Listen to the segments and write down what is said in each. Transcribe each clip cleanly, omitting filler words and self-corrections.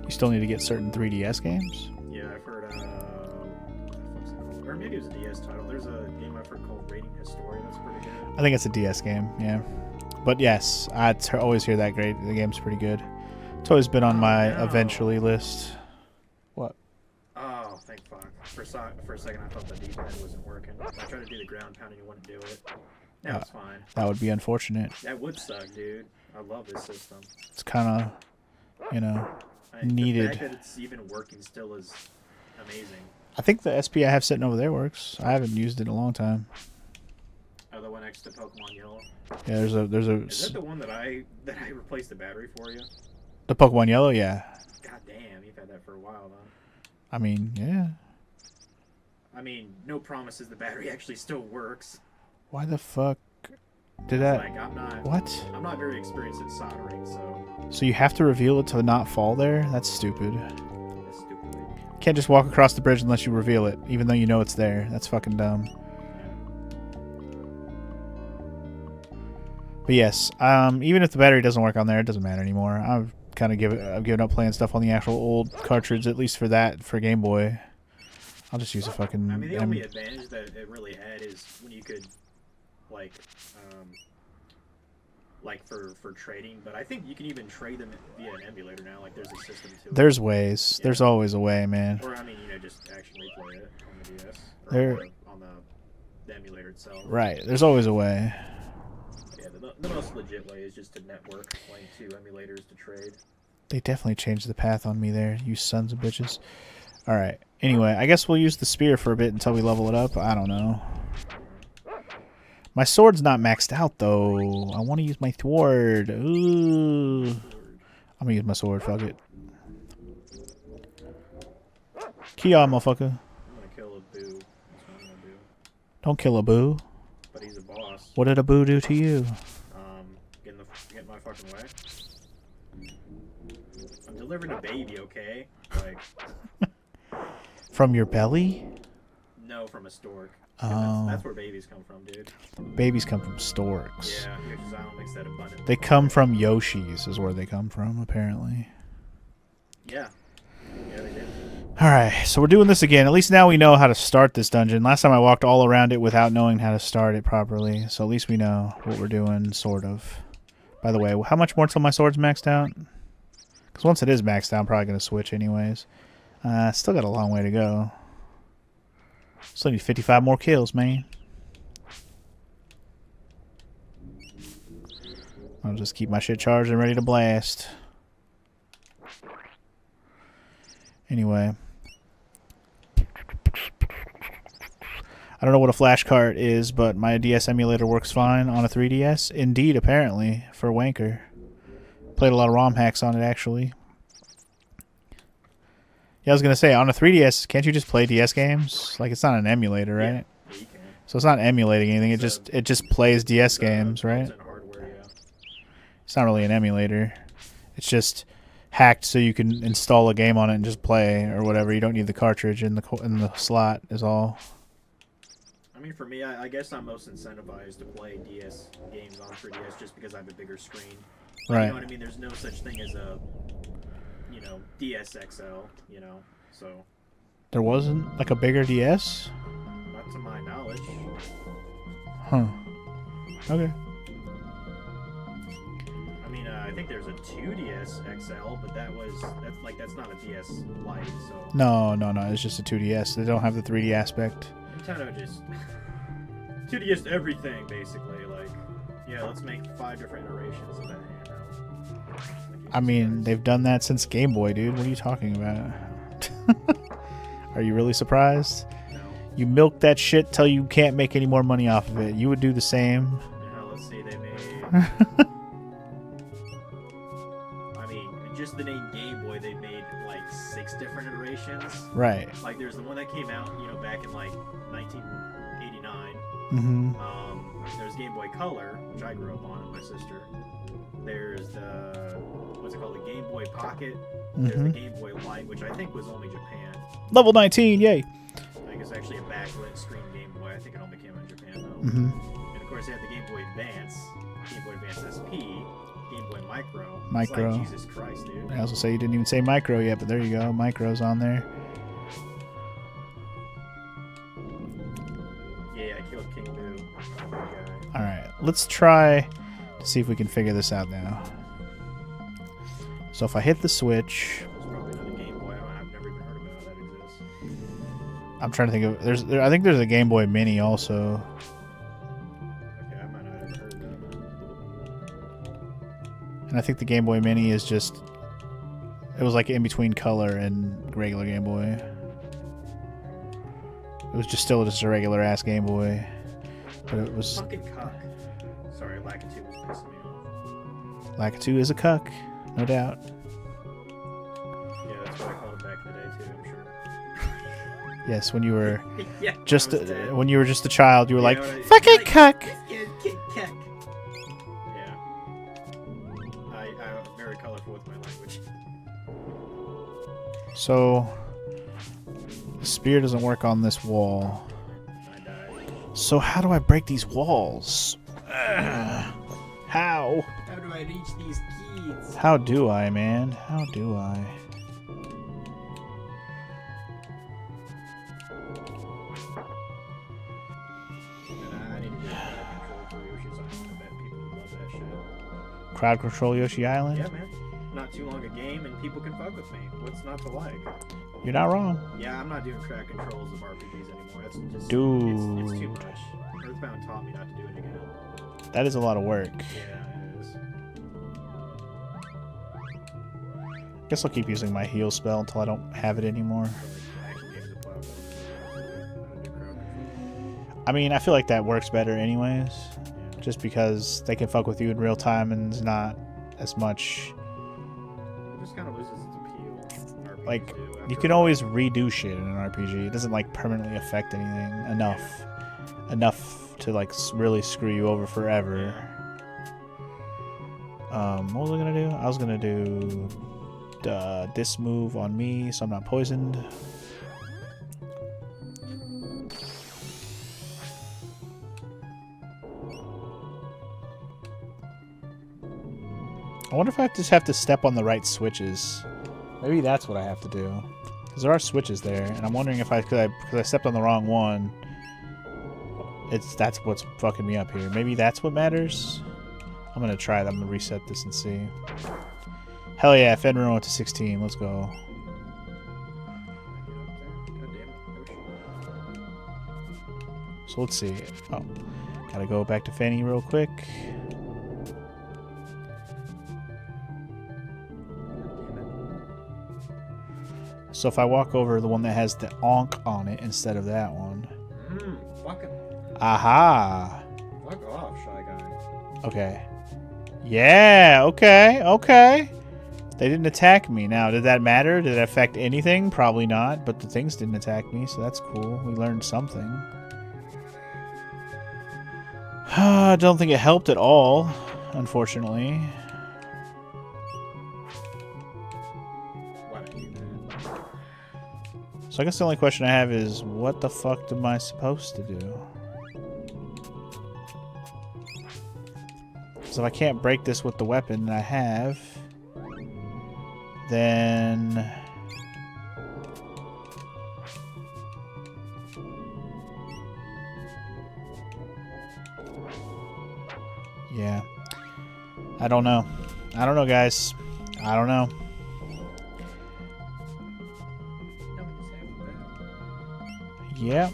You still need to get certain 3DS games? Yeah, I've heard, what the fuck's it called? Or maybe it was a DS title. There's a game I've heard called Rating Historia that's pretty good. I think it's a DS game, yeah. But yes, I always hear that great. The game's pretty good. It's always been on my eventually list. What? Oh, thank fuck. For a second, I thought the D-pad wasn't working. I tried to do the ground pound and you wouldn't do it. Now it's fine. That would be unfortunate. That would suck, dude. I love this system. It's kind of, you know, needed. The fact that it's even working still is amazing. I think the SP I have sitting over there works. I haven't used it in a long time. Oh, the one next to Pokemon Yellow? Yeah, there's a... Is that the one that I replaced the battery for you? The Pokemon Yellow, yeah. God damn, you've had that for a while, though. I mean, yeah. I mean, no promises the battery actually still works. Why the fuck did that... Like, what? I'm not very experienced at soldering, so... So you have to reveal it to not fall there? That's stupid. That's stupid. You can't just walk across the bridge unless you reveal it, even though you know it's there. That's fucking dumb. But yes, even if the battery doesn't work on there, it doesn't matter anymore. I've given up playing stuff on the actual old cartridge, at least for that, for Game Boy. I'll just use a fucking... I mean, the only advantage that it really had is when you could, like for trading, but I think you can even trade them via an emulator now. Like, there's a system to it. There's ways. Yeah. There's always a way, man. Or, I mean, you know, just actually play it on the DS. Or on the emulator itself. Right. There's always a way. Yeah, the most legit way is just to network, playing 2 emulators to trade. They definitely changed the path on me there, you sons of bitches. Alright. Anyway, I guess we'll use the spear for a bit until we level it up. I don't know. My sword's not maxed out, though. I want to use my sword. Ooh. I'm going to use my sword. Fuck it. Kia, motherfucker. I'm going to kill a boo. That's what I'm going to do. Don't kill a boo. But he's a boss. What did a boo do to you? Get my fucking way. I'm delivering a baby, okay? Like... From your belly? No, from a stork. Oh. That's where babies come from, dude. Babies come from storks. Yeah, because I don't mix that abundantly. They come from Yoshis, is where they come from, apparently. Yeah. Yeah, they do. Alright, so we're doing this again. At least now we know how to start this dungeon. Last time I walked all around it without knowing how to start it properly. So at least we know what we're doing, sort of. By the way, how much more till my sword's maxed out? Because once it is maxed out, I'm probably going to switch anyways. Still got a long way to go. Still need 55 more kills, man. I'll just keep my shit charged and ready to blast. Anyway. I don't know what a flash cart is, but my DS emulator works fine on a 3DS. Indeed, apparently, for Wanker. Played a lot of ROM hacks on it, actually. Yeah, I was going to say, on a 3DS, can't you just play DS games? Like, it's not an emulator, right? Yeah, you can. So it's not emulating anything, it just plays DS games, right? Hardware, yeah. It's not really an emulator. It's just hacked so you can install a game on it and just play, or whatever. You don't need the cartridge in the slot, is all. I mean, for me, I guess I'm most incentivized to play DS games on 3DS just because I have a bigger screen. Right. You know what I mean? There's no such thing as a... DS XL, so... There wasn't, like, a bigger DS? Not to my knowledge. Huh. Okay. I mean, I think there's a 2DS XL, but that's not a DS Lite, so... No, it's just a 2DS. They don't have the 3D aspect. Nintendo just... 2DS everything, basically, like... Yeah, let's make 5 different iterations of that handheld. I mean, they've done that since Game Boy, dude. What are you talking about? Are you really surprised? No. You milk that shit till you can't make any more money off of it. You would do the same. Yeah, let's see, they made... I mean, just the name Game Boy, they made, like, 6 different iterations. Right. Like, there's the one that came out, back in, like, 1989. Mm-hmm. There's Game Boy Color, which I grew up on, and my sister. There's the... what's it called? The Game Boy Pocket. There's the Game Boy Light, which I think was only Japan. Level 19, yay! I think it's actually a backlit screen Game Boy. I think it only came out in Japan, though. Mm-hmm. And, of course, they had the Game Boy Advance, Game Boy Advance SP, Game Boy Micro. Micro. It's like, Jesus Christ, dude. I also say you didn't even say micro yet, but there you go. Micro's on there. Yeah, I killed King Boo. Oh, my God. Alright, let's try to see if we can figure this out now. So if I hit the switch... There's probably another Game Boy I've never even heard about that exists. I'm trying to think of... I think there's a Game Boy Mini also. Okay, I might not have ever heard of that. And I think the Game Boy Mini is just... It was like in between color and regular Game Boy. It was still just a regular ass Game Boy. But it was... Fucking cuck. Sorry, Lakitu was pissing me off. Lakitu is a cuck, no doubt. Yeah, that's what I called it back in the day too, I'm sure. Yes, when you were Yeah, just I was dead. when you were just a child, you were like, when I- "Fucking cuck." Yeah, cuck. Yeah. I'm very colorful with my language. So the spear doesn't work on this wall. I died. So how do I break these walls? How? How do I reach these keys? How do I, man? How do I? I need to do a control for Yoshi's Island. I bet people would love that shit. Crowd control Yoshi Island? Yeah, man. Not too long a game, and people can fuck with me. What's not to like? You're not wrong. Yeah, I'm not doing crowd controls of RPGs anymore. That's just Dude. It's too much. Earthbound taught me not to do it again. That is a lot of work. Yeah, it is. Guess I'll keep using my heal spell until I don't have it anymore. For, like, action games of platforms. I don't do crowd control. I mean, I feel like that works better anyways. Yeah. Just because they can fuck with you in real time and it's not as much... It just kind of loses its appeal. RPGs Like, do you after can a while. always redo shit in an RPG. It doesn't, like, permanently affect anything enough to, like, really screw you over forever. What was I gonna do? I was gonna do this move on me so I'm not poisoned. I wonder if I just have to step on the right switches. Maybe that's what I have to do. Because there are switches there, and I'm wondering if because I stepped on the wrong one, that's what's fucking me up here. Maybe that's what matters? I'm gonna try that. I'm gonna reset this and see. Hell yeah, Evermore went to 16. Let's go. God damn it, Yoshi. So let's see. Oh, gotta go back to Fanny real quick. So if I walk over the one that has the onk on it instead of that one. Fucking Aha! fuck off, Shy Guy. Okay. Yeah, okay, okay. They didn't attack me. Now, did that matter? Did it affect anything? Probably not, but the things didn't attack me, so that's cool. We learned something. I don't think it helped at all, unfortunately. Why don't you do that? So I guess the only question I have is, what the fuck am I supposed to do? So if I can't break this with the weapon that I have, then... yeah. I don't know. I don't know, guys. I don't know. Yeah.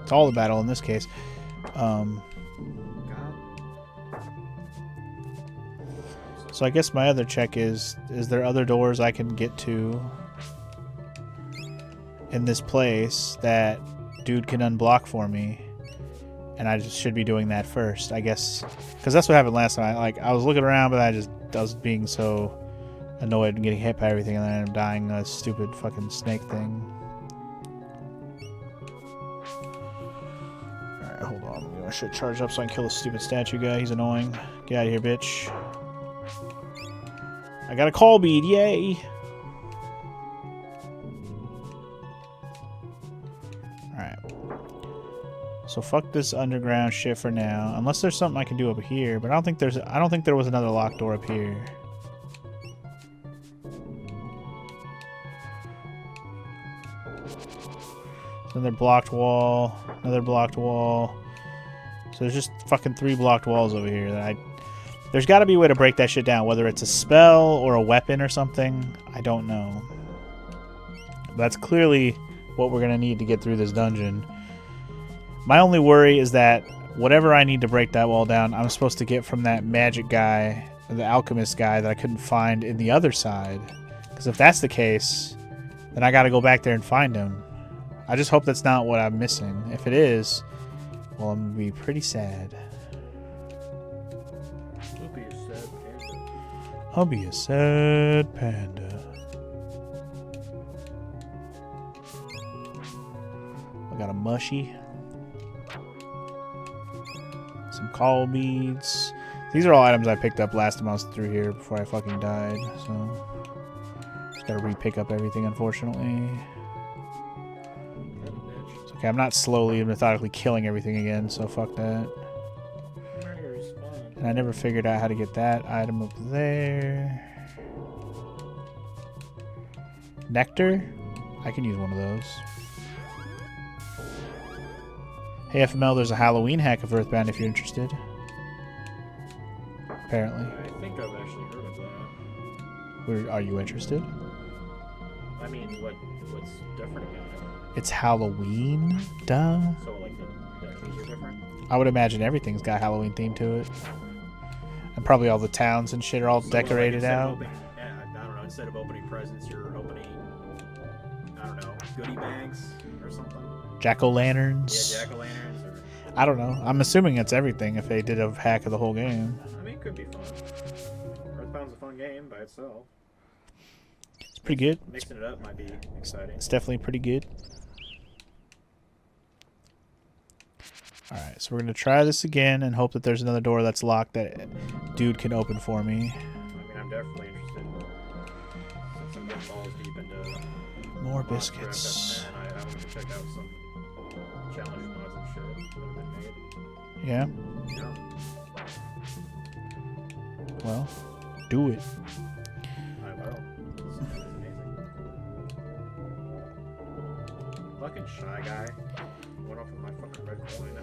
It's all the battle in this case. So I guess my other check is there other doors I can get to in this place that dude can unblock for me? And I just should be doing that first, I guess. Because that's what happened last time. I was looking around, but I was being so annoyed and getting hit by everything, and then I ended up dying a stupid fucking snake thing. Alright, hold on. I should charge up so I can kill this stupid statue guy. He's annoying. Get out of here, bitch. I got a call bead, yay! Alright. So fuck this underground shit for now. Unless there's something I can do over here, but I don't think there was another locked door up here. Another blocked wall, another blocked wall. So there's just fucking 3 blocked walls over here that there's got to be a way to break that shit down, whether it's a spell or a weapon or something. I don't know. That's clearly what we're going to need to get through this dungeon. My only worry is that whatever I need to break that wall down, I'm supposed to get from that magic guy, the alchemist guy that I couldn't find in the other side. Because if that's the case, then I got to go back there and find him. I just hope that's not what I'm missing. If it is, well, I'm going to be pretty sad. Don't be a sad panda. I'll be a sad panda. I got a mushy. Some call beads. These are all items I picked up last time I was through here before I fucking died. So, just gotta re-pick up everything, unfortunately. Okay, I'm not slowly and methodically killing everything again, so fuck that. And I never figured out how to get that item up there. Nectar? I can use one of those. Hey FML, there's a Halloween hack of Earthbound if you're interested. Apparently. I think I've actually heard of that. Are you interested? I mean, what's different about it? It's Halloween? Duh. So, like, the things are different? I would imagine everything's got Halloween theme to it. And probably all the towns and shit are all decorated out. I don't know, instead of opening presents, you're opening, I don't know, goodie bags or something? Jack-o'-lanterns. Yeah, jack-o'-lanterns. Or... I don't know. I'm assuming it's everything if they did a hack of the whole game. I mean, it could be fun. Earthbound's a fun game by itself. It's pretty good. Mixing it up might be exciting. It's definitely pretty good. Alright, so we're going to try this again and hope that there's another door that's locked that dude can open for me. I mean, I'm definitely interested. Since I'm getting balls deep into More biscuits. I want to check out some challenge mods and shit that have been made. Yeah? Yeah. Well, do it. I will. This is amazing. Fucking shy guy. Went off with my fucking red coin.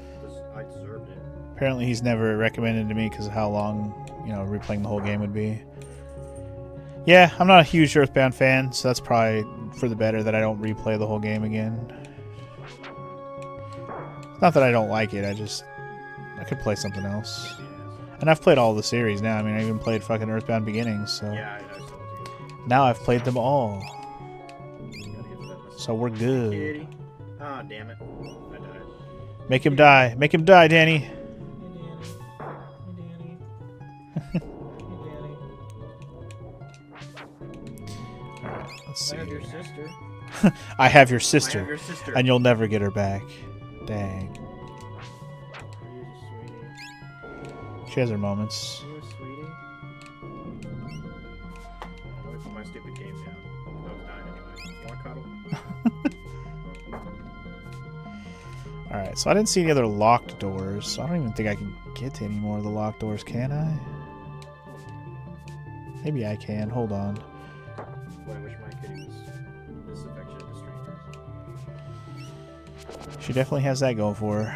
I deserved it. Apparently he's never recommended to me because of how long, replaying the whole game would be. Yeah, I'm not a huge Earthbound fan, so that's probably for the better that I don't replay the whole game again. Not that I don't like it, I could play something else. And I've played all the series now. I mean, I even played fucking Earthbound Beginnings, so... Yeah, I know, so now I've played them all. So we're good. Kitty. Ah, damn it. I died. Make him die. Make him die, Danny. Hey, Danny. Hey, Danny. Alright, let's see. I have your here. sister. I have your I sister. have your sister. And you'll never get her back. Dang. You're a sweetie. She has her moments. You're a sweetie. Let me put my stupid game down. I was dying anyway. You want cuddle? Alright, so I didn't see any other locked doors, so I don't even think I can get to any more of the locked doors, can I? Maybe I can. Hold on. Boy, I wish my kitty was this affectionate to strangers. She definitely has that going for her.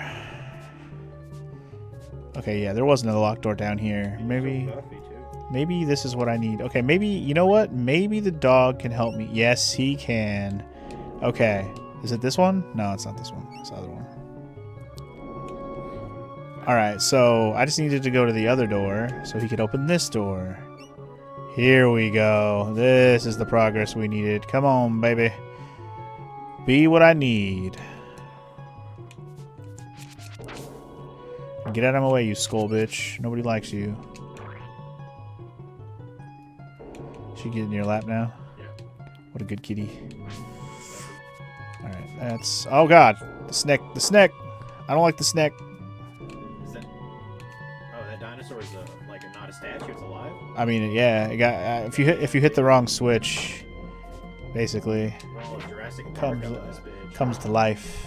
Okay, yeah, there was another locked door down here. Maybe... So buffy, too. Maybe this is what I need. Okay, maybe... You know what? Maybe the dog can help me. Yes, he can. Okay. Is it this one? No, it's not this one. It's the other one. Alright, so I just needed to go to the other door so he could open this door. Here we go. This is the progress we needed. Come on, baby. Be what I need. Get out of my way, you skull bitch. Nobody likes you. She get in your lap now? Yeah. What a good kitty. Alright, that's... Oh god! The snack! The snack! I don't like the snack. Is that... Oh, that dinosaur is not a statue, it's alive? I mean, yeah, it got, if you hit the wrong switch, basically, Well, Jurassic Park comes got this bitch. comes to life.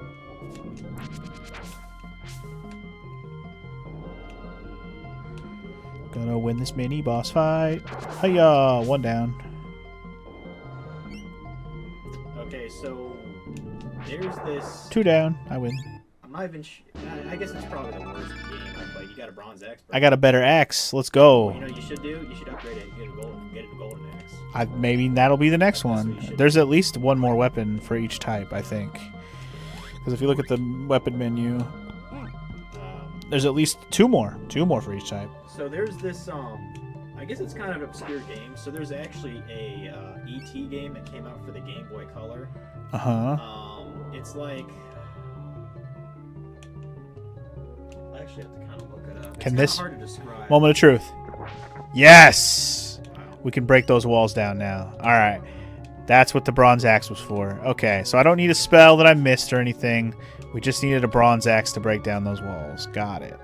this mini boss fight. Hiya! One down. Okay, so there's this. 2 down. I win. I'm not even. I guess it's probably the worst game I played. You got a bronze axe. Bro. I got a better axe. Let's go. What you know you should do? You should upgrade it and get a golden axe. Maybe that'll be the next That's one. what you should There's do. at least one more weapon for each type, I think. Because if you look at the weapon menu, there's at least 2 more. 2 more for each type. So there's this. I guess it's kind of an obscure game. So there's actually a ET game that came out for the Game Boy Color. It's like. I actually have to kind of look it up. Can it's this hard to describe. moment of truth? Yes! We can break those walls down now. Alright. That's what the bronze axe was for. Okay, so I don't need a spell that I missed or anything. We just needed a bronze axe to break down those walls. Got it.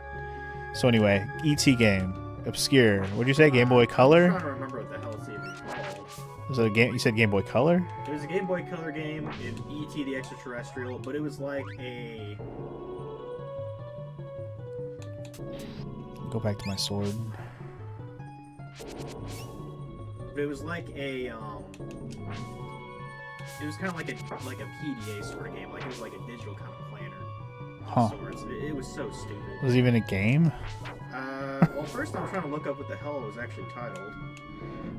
So anyway, ET game. Obscure. What'd you say? Game Boy I'm Color? trying to remember what the hell it's even called. Was it a game? You said Game Boy Color? It was a Game Boy Color game in E.T. the Extraterrestrial, but it was like a... Go back to my sword. But it was like a, It was kind of like a PDA sort of game. Like, it was like a digital kind of planner. Huh. Sorts. It was so stupid. Was it even a game? Well, first I'm trying to look up what the hell it was actually titled.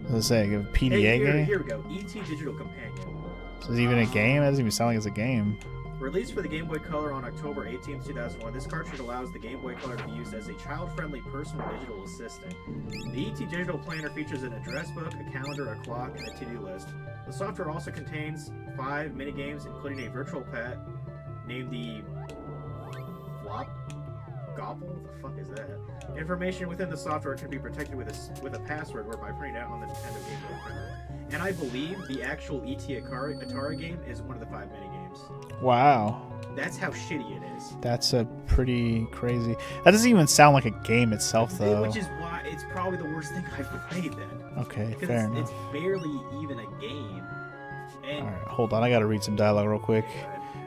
I was saying, a PDA Hey, game? here we go. E.T. Digital Companion. So is it even a game? That doesn't even sound like it's a game. Released for the Game Boy Color on October 18, 2001, this cartridge allows the Game Boy Color to be used as a child-friendly personal digital assistant. The ET Digital Planner features an address book, a calendar, a clock, and a to-do list. The software also contains 5 minigames, including a virtual pet named the Flop Gobble? What the fuck is that? Information within the software can be protected with a password or by printing it out on the Nintendo Game Boy printer. And I believe the actual ET Atari game is one of the 5 minigames. Wow. That's how shitty it is. That's a pretty crazy... That doesn't even sound like a game itself, though. Which is why it's probably the worst thing I've played then. Okay, Because fair it's enough. barely even a game. And Alright, hold on. I gotta read some dialogue real quick.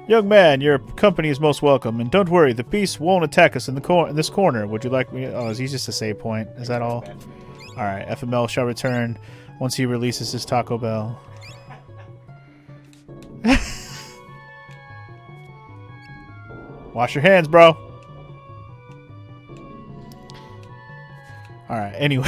Young man, your company is most welcome, and don't worry, the beast won't attack us in this corner. Would you like me... Oh, is he just a save point? Is that all? Alright, FML shall return once he releases his Taco Bell. Wash your hands, bro. Alright, anyway.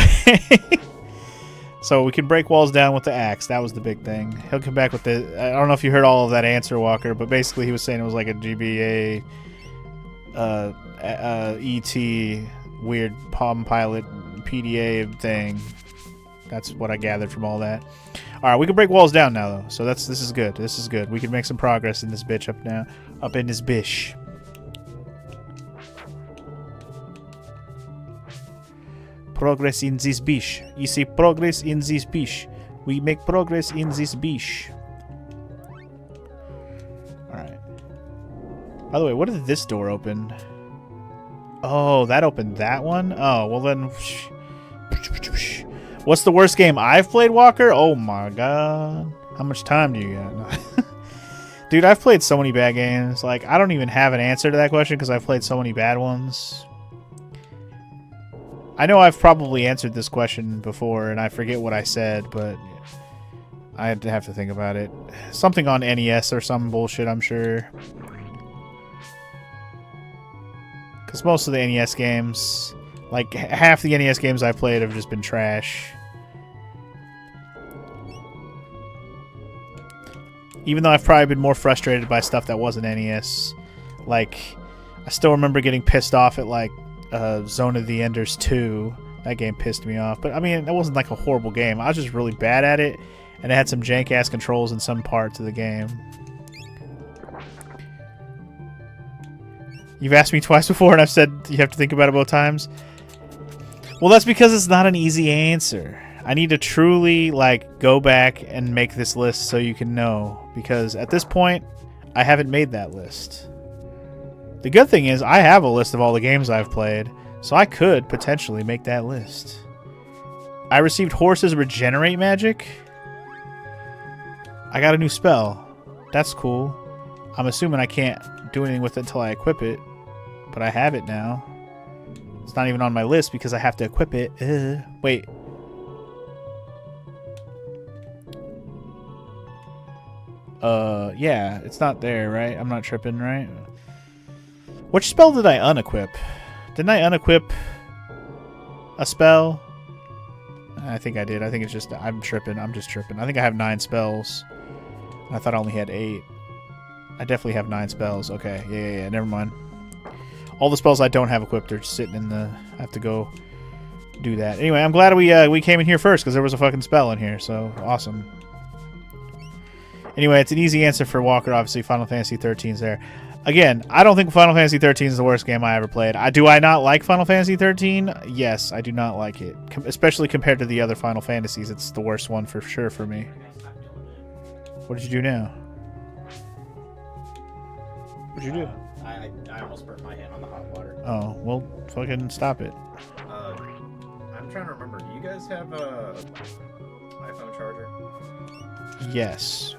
So we can break walls down with the axe. That was the big thing. He'll come back with the... I don't know if you heard all of that answer, Walker, but basically he was saying it was like a GBA... ET... weird Palm Pilot PDA thing. That's what I gathered from all that. Alright, we can break walls down now, though. So this is good. This is good. We can make some progress in this bitch up now. Up in this bish. Progress in this bish. You see progress in this bish. We make progress in this bish. Alright. By the way, what did this door open? Oh, that opened that one? Oh, well then... What's the worst game I've played, Walker? Oh my god. How much time do you got? Dude, I've played so many bad games. Like, I don't even have an answer to that question because I've played so many bad ones. I know I've probably answered this question before, and I forget what I said, but I'd have to think about it. Something on NES or some bullshit, I'm sure. Because most of the NES games, like half the NES games I've played have just been trash. Even though I've probably been more frustrated by stuff that wasn't NES. Like, I still remember getting pissed off at, like, Zone of the Enders 2. That game pissed me off. But, I mean, that wasn't like a horrible game. I was just really bad at it, and it had some jank-ass controls in some parts of the game. You've asked me twice before, and I've said you have to think about it both times. Well, that's because it's not an easy answer. I need to truly, like, go back and make this list so you can know. Because at this point, I haven't made that list. The good thing is, I have a list of all the games I've played, so I could potentially make that list. I received Horses Regenerate Magic. I got a new spell. That's cool. I'm assuming I can't do anything with it until I equip it, but I have it now. It's not even on my list because I have to equip it. Wait. Yeah, it's not there, right? I'm not tripping, right? Which spell did I unequip? Didn't I unequip a spell? I think I did. I think it's just... I'm tripping. I'm just tripping. I think I have 9 spells. I thought I only had 8. I definitely have 9 spells. Okay. Yeah. Never mind. All the spells I don't have equipped are just sitting in the... I have to go do that. Anyway, I'm glad we came in here first because there was a fucking spell in here. So, awesome. Anyway, it's an easy answer for Walker. Obviously, Final Fantasy 13's there. Again, I don't think Final Fantasy 13 is the worst game I ever played. Do I not like Final Fantasy 13? Yes, I do not like it. Especially compared to the other Final Fantasies. It's the worst one for sure for me. What did you do now? What did you do? I almost burnt my hand on the hot water. Oh, well, fucking stop it. I'm trying to remember. Do you guys have a iPhone charger? Yes.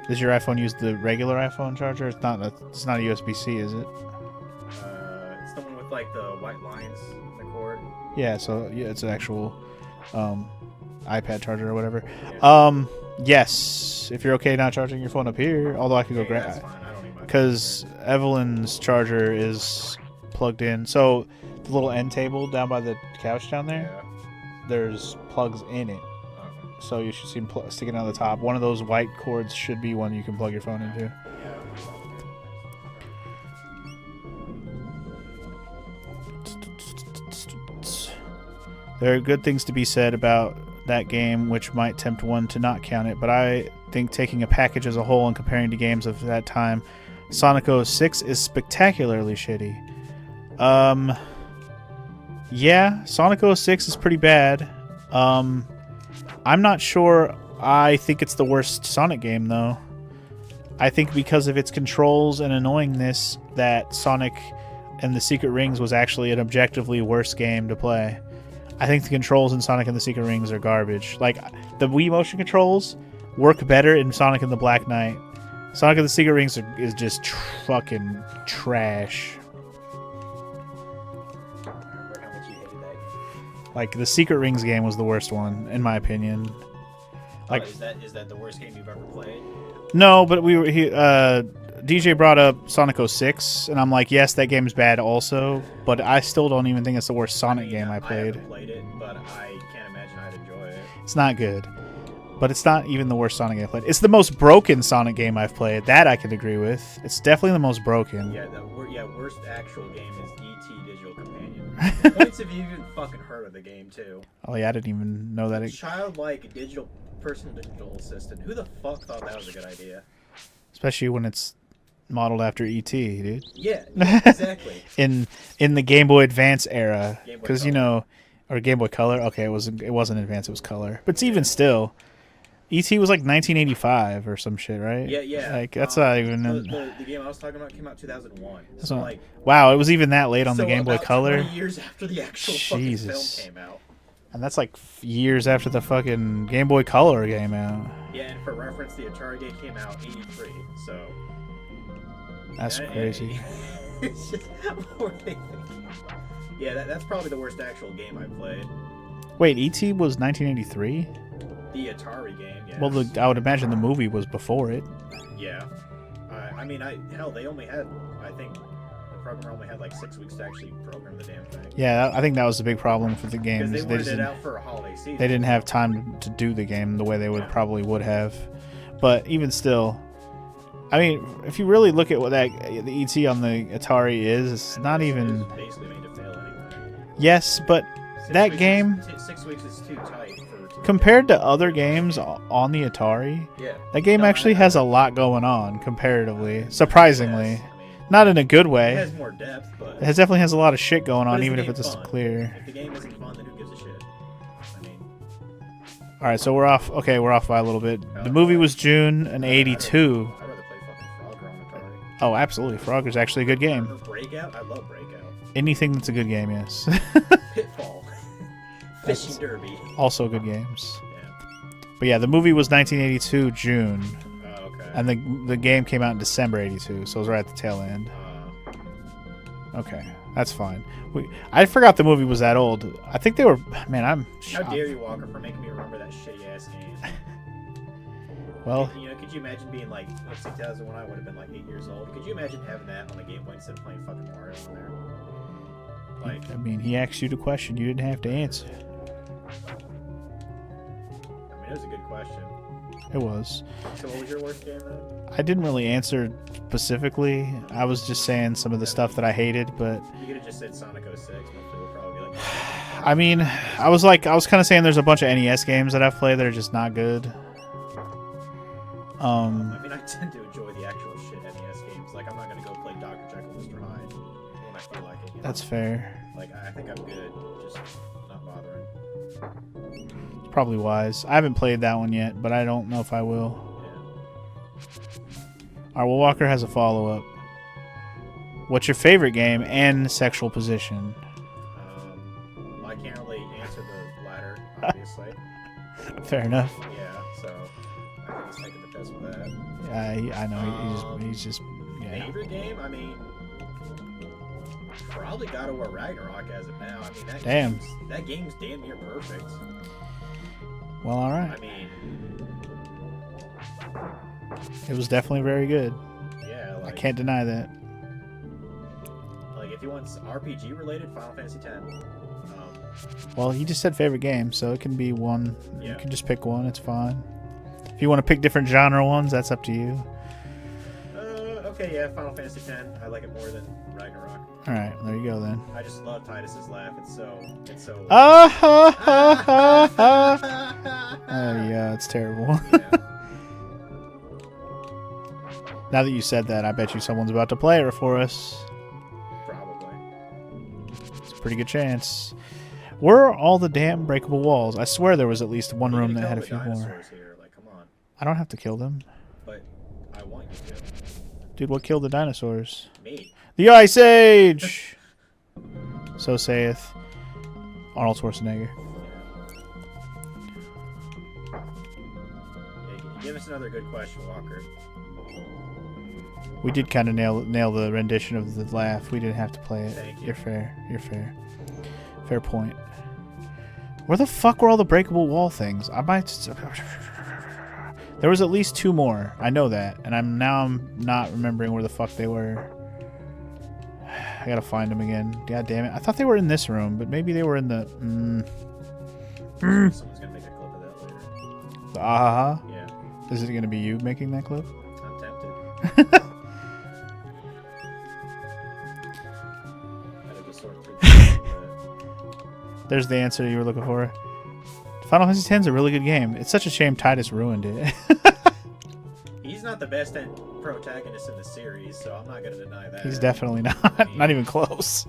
Does your iPhone use the regular iPhone charger? It's not a USB-C, is it? It's the one with like the white lines in the cord. Yeah, so yeah, it's an actual iPad charger or whatever. Yeah. Yes. If you're okay not charging your phone up here, although I could go grab it. Because Evelyn's charger is plugged in. So the little end table down by the couch down there, there's plugs in it. So you should see them sticking out of the top. One of those white cords should be one you can plug your phone into. There are good things to be said about that game, which might tempt one to not count it, but I think taking a package as a whole and comparing to games of that time, Sonic 06 is spectacularly shitty. Yeah, Sonic 06 is pretty bad. I'm not sure I think it's the worst Sonic game, though. I think because of its controls and annoyingness that Sonic and the Secret Rings was actually an objectively worse game to play. I think the controls in Sonic and the Secret Rings are garbage. Like, the Wii motion controls work better in Sonic and the Black Knight. Sonic and the Secret Rings is just fucking trash. Like, the Secret Rings game was the worst one, in my opinion. Like, is that the worst game you've ever played? No, but DJ brought up Sonic 06, and I'm like, yes, that game's bad also, but I still don't even think it's the worst Sonic game I played. I haven't played it, but I can't imagine I'd enjoy it. It's not good. But it's not even the worst Sonic game I played. It's the most broken Sonic game I've played. That I can agree with. It's definitely the most broken. Yeah, worst actual game is E.T. Digital Companion. Points if you even fucking heard of the game, too. Oh, yeah, I didn't even know that. Childlike personal digital assistant. Who the fuck thought that was a good idea? Especially when it's modeled after E.T., dude. Yeah, exactly. in the Game Boy Advance era. Because, or Game Boy Color. Okay, it wasn't Advance, it was Color. But it's even still... E.T. was like 1985 or some shit, right? Yeah. Like, that's not even... The game I was talking about came out 2001. So wow, it was even that late on the Game Boy Color? 20 years after the actual fucking film came out. And that's like years after the fucking Game Boy Color came out. Yeah, and for reference, the Atari game came out 83, so... That's crazy. It's just, what were they thinking? Yeah, that's probably the worst actual game I played. Wait, E.T. was 1983? The Atari game, yes. Well, I would imagine the movie was before it. Yeah. I mean, they only had, I think, the programmer only had like 6 weeks to actually program the damn thing. Yeah, I think that was the big problem for the game. Because they wanted it out for a holiday season. They didn't have time to do the game the way they probably would have. But even still, I mean, if you really look at what the E.T. on the Atari is, it's not even... It's basically made to fail anyway. Yes, but that game... 6 weeks is too tight. Compared to other games on the Atari, that game actually has a lot going on comparatively, surprisingly. Not in a good way. It has more depth, but... It definitely has a lot of shit going on, even if it's just clear. If the game isn't fun, then who gives a shit? I mean... Alright, so we're off. Okay, we're off by a little bit. The movie was June in 82. I'd rather play fucking Frogger on Atari. Oh, absolutely. Frogger's actually a good game. Breakout? I love Breakout. Anything that's a good game, yes. Pitfall. Fishing Derby. Also good games. Yeah. But yeah, the movie was 1982, June. Oh, okay. And the game came out in December 82, so it was right at the tail end. Okay. That's fine. I forgot the movie was that old. I think they were. Man, I'm. How dare you, Walker, for making me remember that shitty ass game? Well, could you imagine being like, 2001? I would have been like 8 years old. Could you imagine having that on the Game Boy instead of playing fucking Mario on there? Like, I mean, he asked you the question. You didn't have to answer. I mean, it was a good question. It was. So, what was your worst game then? I didn't really answer specifically. I was just saying some of the stuff that I hated, but You could have just said Sonic 06. Most people would probably be like, I mean, I was kind of saying there's a bunch of NES games that I've played that are just not good. I mean, I tend to enjoy the actual shit NES games. Like, I'm not gonna go play Dr. Jekyll, Mr. Hyde when I feel like it. You know? That's fair. Like, I think I'm good, just not bothering. It's probably wise. I haven't played that one yet, but I don't know if I will. Yeah. Alright, well, Walker has a follow-up. What's your favorite game and sexual position? I can't really answer the latter, obviously. Fair enough. Yeah, so I think he's taking the piss with that. I know. He's just yeah. Favorite game? I mean, probably God of War Ragnarok as of now. I mean, that game's damn near perfect. Well, all right. I mean, It was definitely very good. yeah, like, I can't deny that. like if he wants RPG related, Final Fantasy X. Well, he just said favorite game, so it can be one. Yeah. You can just pick one. It's fine. If you want to pick different genre ones, that's up to you. Okay, yeah, Final Fantasy X. I like it more than Ragnarok. All right, there you go then. I just love Titus's laugh. It's so. Yeah, it's terrible. Yeah. Now that you said that, I bet you someone's about to play it for us. Probably. It's a pretty good chance. Where are all the damn breakable walls? I swear there was at least one room that had a few more. Here. Like, come on. I don't have to kill them. But I want you to. Dude, what killed the dinosaurs? Me. The Ice Age! So saith Arnold Schwarzenegger. Yeah, give us another good question, Walker. We did kind of nail the rendition of the laugh. We didn't have to play it. Thank you. You're fair. You're fair. Fair point. Where the fuck were all the breakable wall things? I might. There was at least two more. I know that, and I'm not remembering where the fuck they were. I gotta find them again. God damn it! I thought they were in this room, but maybe they were in the. Someone's gonna make a clip of that later. The ah. Yeah, Is it gonna be you making that clip? I'm tempted. I had to sort through There's the answer you were looking for. Final Fantasy X is a really good game. It's such a shame Titus ruined it. He's not the best protagonist in the series, so I'm not going to deny that. He's definitely not. Not even close.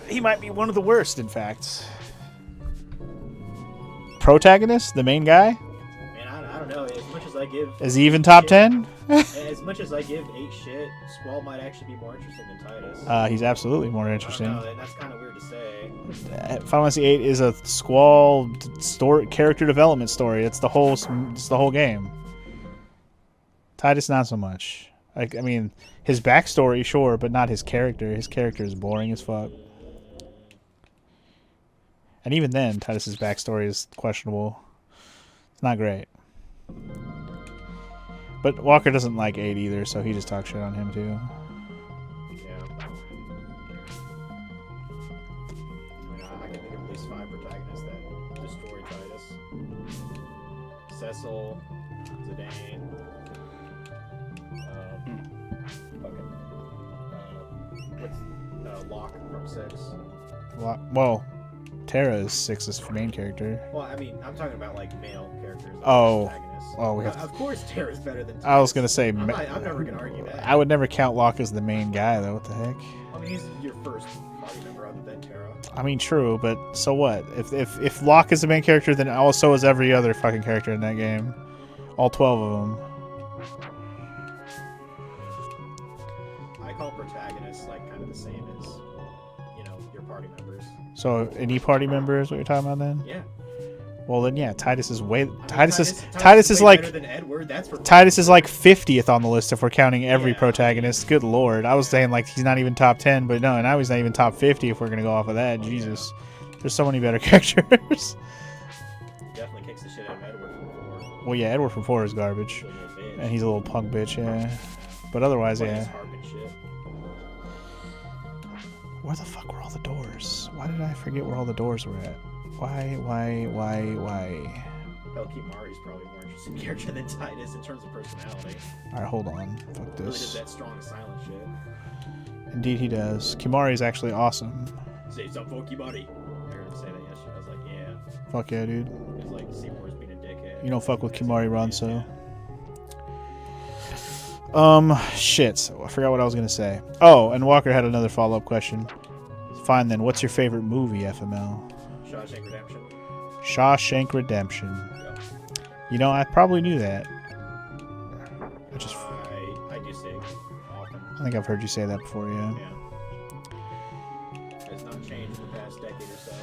He might be one of the worst, in fact. Protagonist? The main guy? Man, I don't know. As much as I give... Is he even top 10? As much as I give 8 shit, Squall might actually be more interesting than Titus. He's absolutely more I interesting. don't know, and that's kind of weird to say. Final Fantasy VIII is a Squall story, character development story. It's the whole game. Titus, not so much. I mean, his backstory, sure, but not his character. His character is boring as fuck. And even then, Titus's backstory is questionable. It's not great. But Walker doesn't like 8 either, so he just talks shit on him too. Yeah. I can think of at least 5 protagonists that destroy Titus. Cecil, Zidane, Locke from 6. Well, Terra is 6's main character. Well, I mean, I'm talking about like male characters. Oh. Protagonists. We have Of course, Terra's better than. Titus. I was gonna say. I'm never gonna argue that. I would never count Locke as the main guy, though. What the heck? I mean, he's your first party member other than Terra. I mean, true, but so what? If Locke is the main character, then also is every other fucking character in that game. All 12 of them. I call protagonists like kind of the same as, your party members. So any party member is what you're talking about then? Yeah. Well then, yeah, Titus is way. I mean, Titus is way like better than Edward. That's for Titus is like 50th on the list if we're counting every Yeah. protagonist. Good lord, I was saying like he's not even top 10, but no, now he's not even top 50 if we're gonna go off of that. Jesus, there's so many better characters. Definitely kicks the shit out of Edward from 4. Well, yeah, Edward from 4 is garbage, He's a little bitch. and he's a little punk bitch, yeah. But otherwise, Playing yeah. his harp and shit. Where the fuck were all the doors? Why did I forget where all the doors were at? Why? Hell, Kimari's probably more interesting character than Titus in terms of personality. Alright, hold on. Fuck Really does this. that strong silent shit. Indeed he does. Kimari is actually awesome. Say something, Kimari. I heard him say that yesterday. I was like, yeah. Fuck yeah, dude. It was like Seymour's being a dickhead. You don't fuck with Kimari Ronso. Shit. I forgot what I was gonna say. Oh, and Walker had another follow-up question. Fine then, what's your favorite movie, FML? Shawshank Redemption. Shawshank Redemption. Yep. You know, I probably knew that. I do say it often. I think I've heard you say that before, yeah. Yeah. It's not changed in the past decade or so.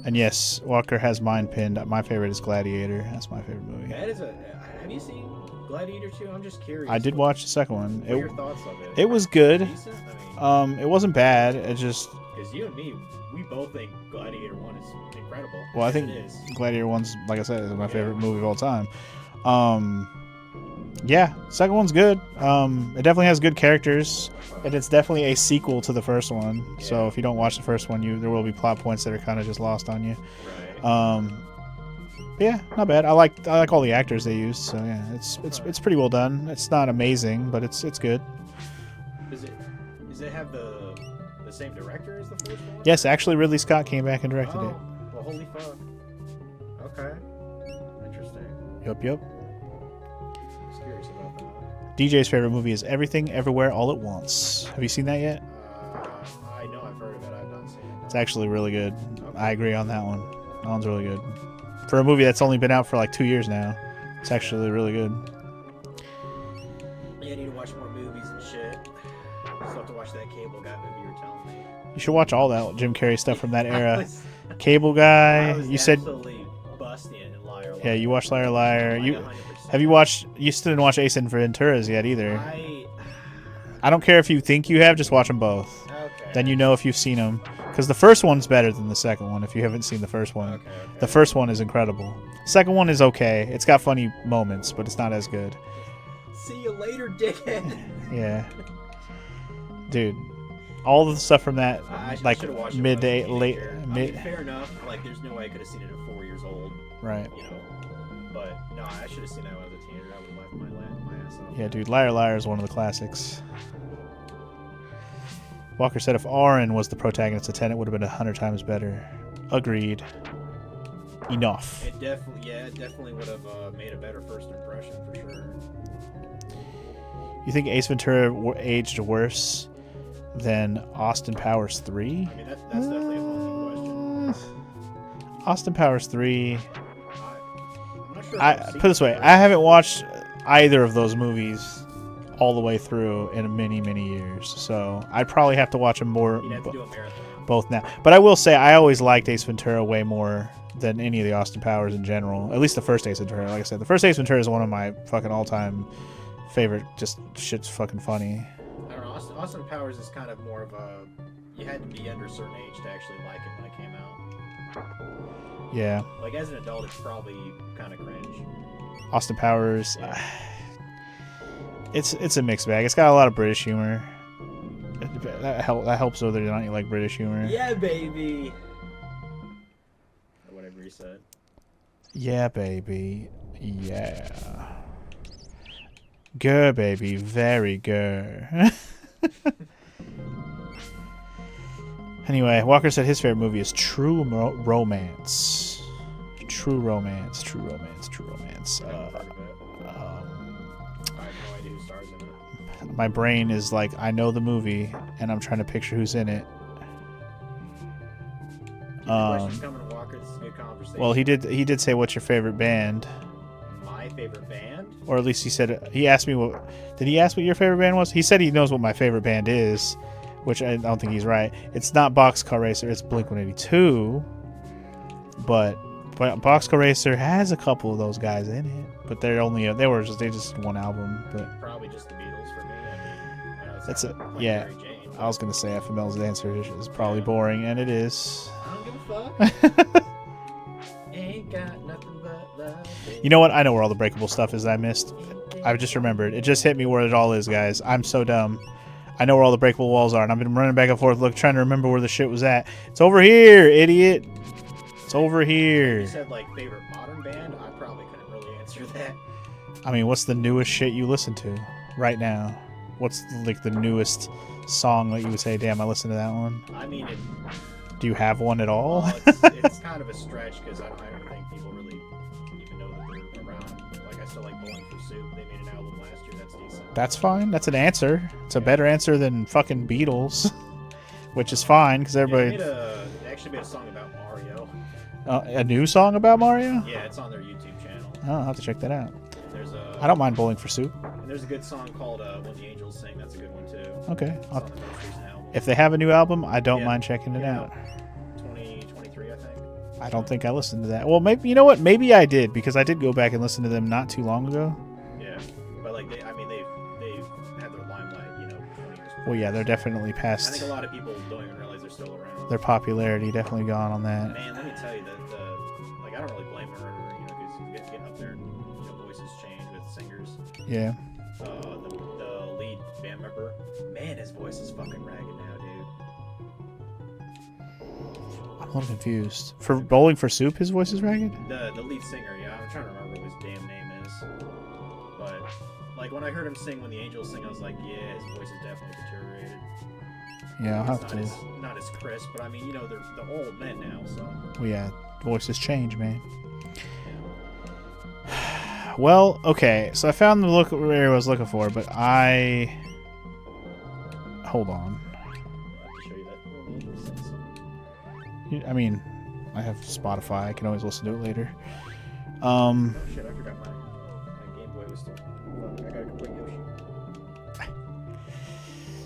And yes, Walker has mine pinned. My favorite is Gladiator. That's my favorite movie. That is a. Have you seen Gladiator 2? I'm just curious. I did watch the second one. What are your thoughts of it? It was good. Decent? I mean, It wasn't bad. It just, because you and me, we both think Gladiator 1 is incredible. well, I Yes, think it is. Gladiator 1's, like I said, is my favorite movie of all time. Yeah, second one's good. It definitely has good characters, and it's definitely a sequel to the first one. So Yeah. if you don't watch the first one, there will be plot points that are kind of just lost on you. Right. Yeah, not bad. I like all the actors they used. So yeah, it's pretty well done. It's not amazing, but it's good. Does it have the same director as the first one? Yes, actually, Ridley Scott came back and directed it. Oh, well, holy fuck. Okay. Interesting. Yup. I was curious about that. DJ's favorite movie is Everything, Everywhere, All at Once. Have you seen that yet? I know I've heard of it. I've not seen it. It's actually really good. Okay. I agree on that one. That one's really good. For a movie that's only been out for like 2 years now, it's actually really good. Yeah, I need to watch more movies and shit. Still have to watch that Cable Guy movie you were telling me. You should watch all that Jim Carrey stuff from that I era. was- Cable I Guy. was You said, absolutely busting in Liar Liar. yeah, you watched Liar Liar. Like You 100%. have you watched? You still didn't watch Ace and Venturas yet either. I I don't care if you think you have. Just watch them both. okay. Then you know if you've seen them. Because the first one's better than the second one. If you haven't seen the first one, Okay. the first one is incredible. Second one is okay. It's got funny moments, but it's not as good. See you later, dickhead. Yeah, dude, all the stuff from that, I like should've watched it mid when I to was a late, teenager. I mid, mean, fair enough. Like, there's no way I could have seen it at 4 years old. right? You know. But no, I should have seen that when I was a teenager. I would have laughed my ass off. Yeah, dude, Liar Liar is one of the classics. Walker said if Aaron was the protagonist of Tenet, it would have been 100 times better. Agreed. Enough. It definitely would have made a better first impression for sure. You think Ace Ventura aged worse than Austin Powers 3? I mean, that's definitely a multi question. Austin Powers 3. I'm not sure. I if I've put it this way, seen I haven't watched either of those movies all the way through in many years, so I'd probably have to watch them more, You'd have to do a marathon. both now. But I will say I always liked Ace Ventura way more than any of the Austin Powers in general. At least the first Ace Ventura. Like I said, the first Ace Ventura is one of my fucking all-time favorite. Just shit's fucking funny. I don't know. Austin Powers is kind of more of a. You had to be under a certain age to actually like it when it came out. Yeah, Like as an adult, it's probably kind of cringe. Austin Powers. Yeah. It's a mixed bag. It's got a lot of British humor. That helps whether or not you like British humor. Yeah, baby. Or whatever he said. Yeah, baby. Yeah. Grr, baby. Very grr. Anyway, Walker said his favorite movie is True Romance. True Romance. True Romance. True Romance. I haven't heard of it. I have no idea who stars in it. My brain is like, I know the movie, and I'm trying to picture who's in it. Questions coming, Walker. This is a good conversation. Well, he did say, what's your favorite band? My favorite band? Or at least he said, he asked me what, did he ask what your favorite band was? He said he knows what my favorite band is, which I don't think he's right. It's not Boxcar Racer, it's Blink-182. But Boxcar Racer has a couple of those guys in it. But they just one album. But Probably just the Beatles for me. I know That's not like yeah. Mary Jane, I was gonna say FML's answer is probably boring, and it is. I don't give a fuck. Ain't got nothing but love. You know what? I know where all the breakable stuff is that I missed. I just remembered. It just hit me where it all is, guys. I'm so dumb. I know where all the breakable walls are, and I've been running back and forth, trying to remember where the shit was at. It's over here, idiot. It's over here. You said like favorite modern band. I probably couldn't really answer that. I mean, what's the newest shit you listen to right now? What's like the newest song that you would say, damn, I listened to that one? I mean, Do you have one at all? it's kind of a stretch because I don't think people really even know that they're around. Like I still like Bowling for Soup. They made an album last year. That's decent. That's fine. That's an answer. It's a better answer than fucking Beatles, which is fine because everybody. They actually made a song about Mario. A new song about Mario? Yeah, it's on their YouTube channel. Oh, I'll have to check that out. There's a. I don't mind Bowling for Soup. And there's a good song called "When the Angels Sing." That's a good one too. Okay. It's on the most recent album. If they have a new album, I don't mind checking it out. 2023, I think. I don't think I listened to that. Well, maybe you know what? Maybe I did because I did go back and listen to them not too long ago. Yeah, but like they've had their limelight, 20 years. Well, yeah, they're definitely I past. think a lot of people don't even realize they're still around. Their popularity definitely gone on that. Man, let me tell you that I don't really blame her, because you get up there and voices change with singers. Yeah. The lead band member, man, his voice is fucking ragged now, dude. I'm a little confused. For Bowling for Soup, his voice is ragged? The lead singer, yeah, I'm trying to remember what his damn name is. But like when I heard him sing "When the Angels Sing," I was like, yeah, his voice is definitely deteriorated. Yeah, I'll It's have to. not as crisp, but I mean, they're old men now, so. Well, yeah, voices change, man. Well, okay, so I found the look where I was looking for, but hold on. I'll have to show you that "When the Angels Sing" song. I mean, I have Spotify. I can always listen to it later. Oh shit, I forgot my Game Boy was still. Fuck, I gotta go play Yoshi.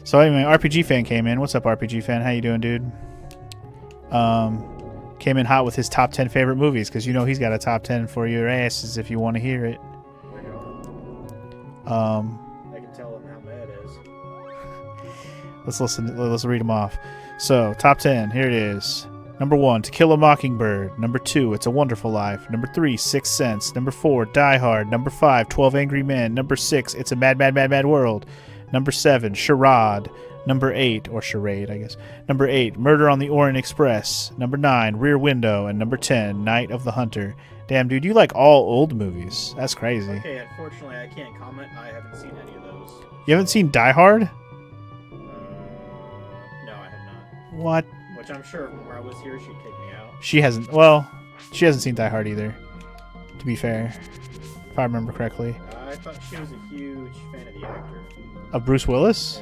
So anyway, RPG Fan came in. What's up, RPG Fan? How you doing, dude? Came in hot with his top 10 favorite movies because he's got a top 10 for your asses if you want to hear it. Bring it on. I can tell him how mad it is. Let's read them off. So, top 10. Here it is. Number 1, To Kill a Mockingbird. Number 2, It's a Wonderful Life. Number 3, Sixth Sense. Number 4, Die Hard. Number 5, 12 Angry Men. Number 6, It's a Mad, Mad, Mad, Mad World. Number 7, Charade. Number 8, or Charade, I guess. Number 8, Murder on the Orient Express. Number 9, Rear Window. And number 10, Night of the Hunter. Damn, dude, you like all old movies. That's crazy. Okay, unfortunately, I can't comment. I haven't seen any of those. You haven't seen Die Hard? No, I have not. What? Which I'm sure when I was here, she'd kick me out. She hasn't. Well, she hasn't seen Die Hard either, to be fair. If I remember correctly. I thought she was a huge fan of the actor. Of Bruce Willis?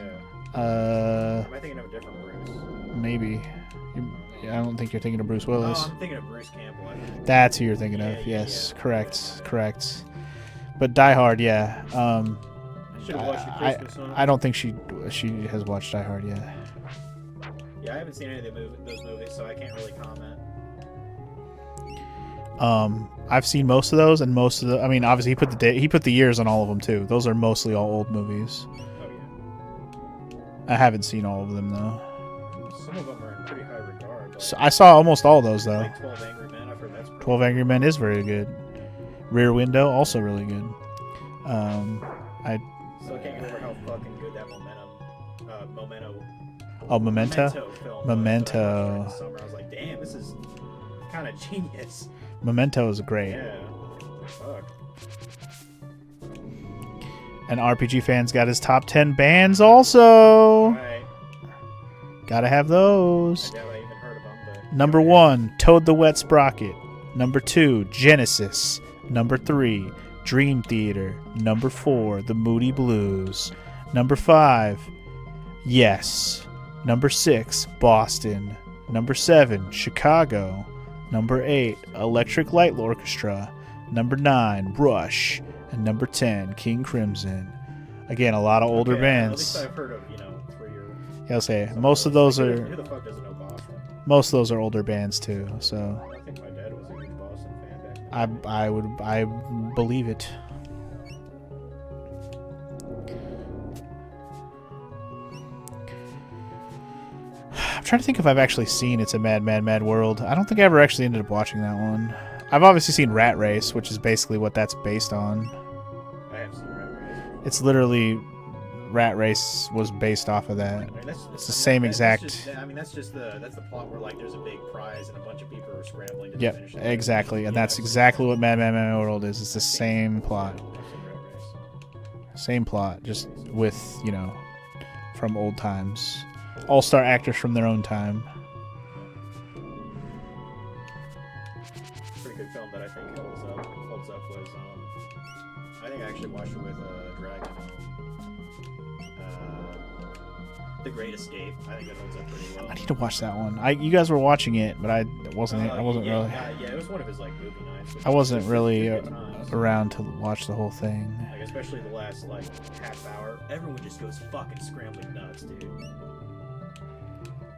Yeah. Am I thinking of a different Bruce? Maybe. I don't think you're thinking of Bruce Willis. Oh, I'm thinking of Bruce Campbell. I think. That's who you're thinking of. Yes, correct. But Die Hard, yeah. I should have watched the Christmas one. I don't think she has watched Die Hard yet. Yeah, I haven't seen any of those movies, so I can't really comment. I've seen most of those, and most of the. I mean, obviously he put the years on all of them too. Those are mostly all old movies. Oh yeah. I haven't seen all of them though. Some of them are in pretty high regard. Like, So I saw almost all those though. like 12 Angry Men. I've heard that's pretty 12 Angry Men is very good. Rear Window also really good. I Still can't get over how fucking good that Memento. film Memento. was. Summer. I was like, damn, this is kind of genius. Memento is great. Yeah. Fuck. And RPG Fan's got his top 10 bands also. Right. Gotta have those. I doubt I even heard of them, but Number 1, Toad the Wet Sprocket. Number 2, Genesis. Number 3, Dream Theater. Number 4, The Moody Blues. Number 5, Yes. Number 6, Boston. Number 7, Chicago. Number 8, Electric Light Orchestra. Number 9, Rush. And number 10, King Crimson. Again, a lot of older At bands. least I've heard of, 3 or Yeah, I'll say most of those are Who the fuck doesn't know Boston? most of those are older bands too. So I think my dad was a huge Boston fan back then. I believe it. I'm trying to think if I've actually seen It's a Mad, Mad, Mad World. I don't think I ever actually ended up watching that one. I've obviously seen Rat Race, which is basically what that's based on. I have seen Rat Race. It's literally Rat Race was based off of that. I mean, It's the same exact. That's the plot where like there's a big prize and a bunch of people are scrambling to Yep, finish it. exactly, and Yeah, that's I've seen exactly that. what Mad, Mad, Mad World is. It's the I've seen- same plot, I've seen Rat Race. same plot, just with from old times, all-star actors from their own time. Pretty good film that I think holds up was I think I actually watched it with Dragon. The Great Escape. I think it holds up pretty well. I need to watch that one. You guys were watching it, but I wasn't really. Yeah, it was one of his like movie nights. I wasn't Just really good times. around to watch the whole thing. Like especially the last like half hour, everyone just goes fucking scrambling nuts, dude.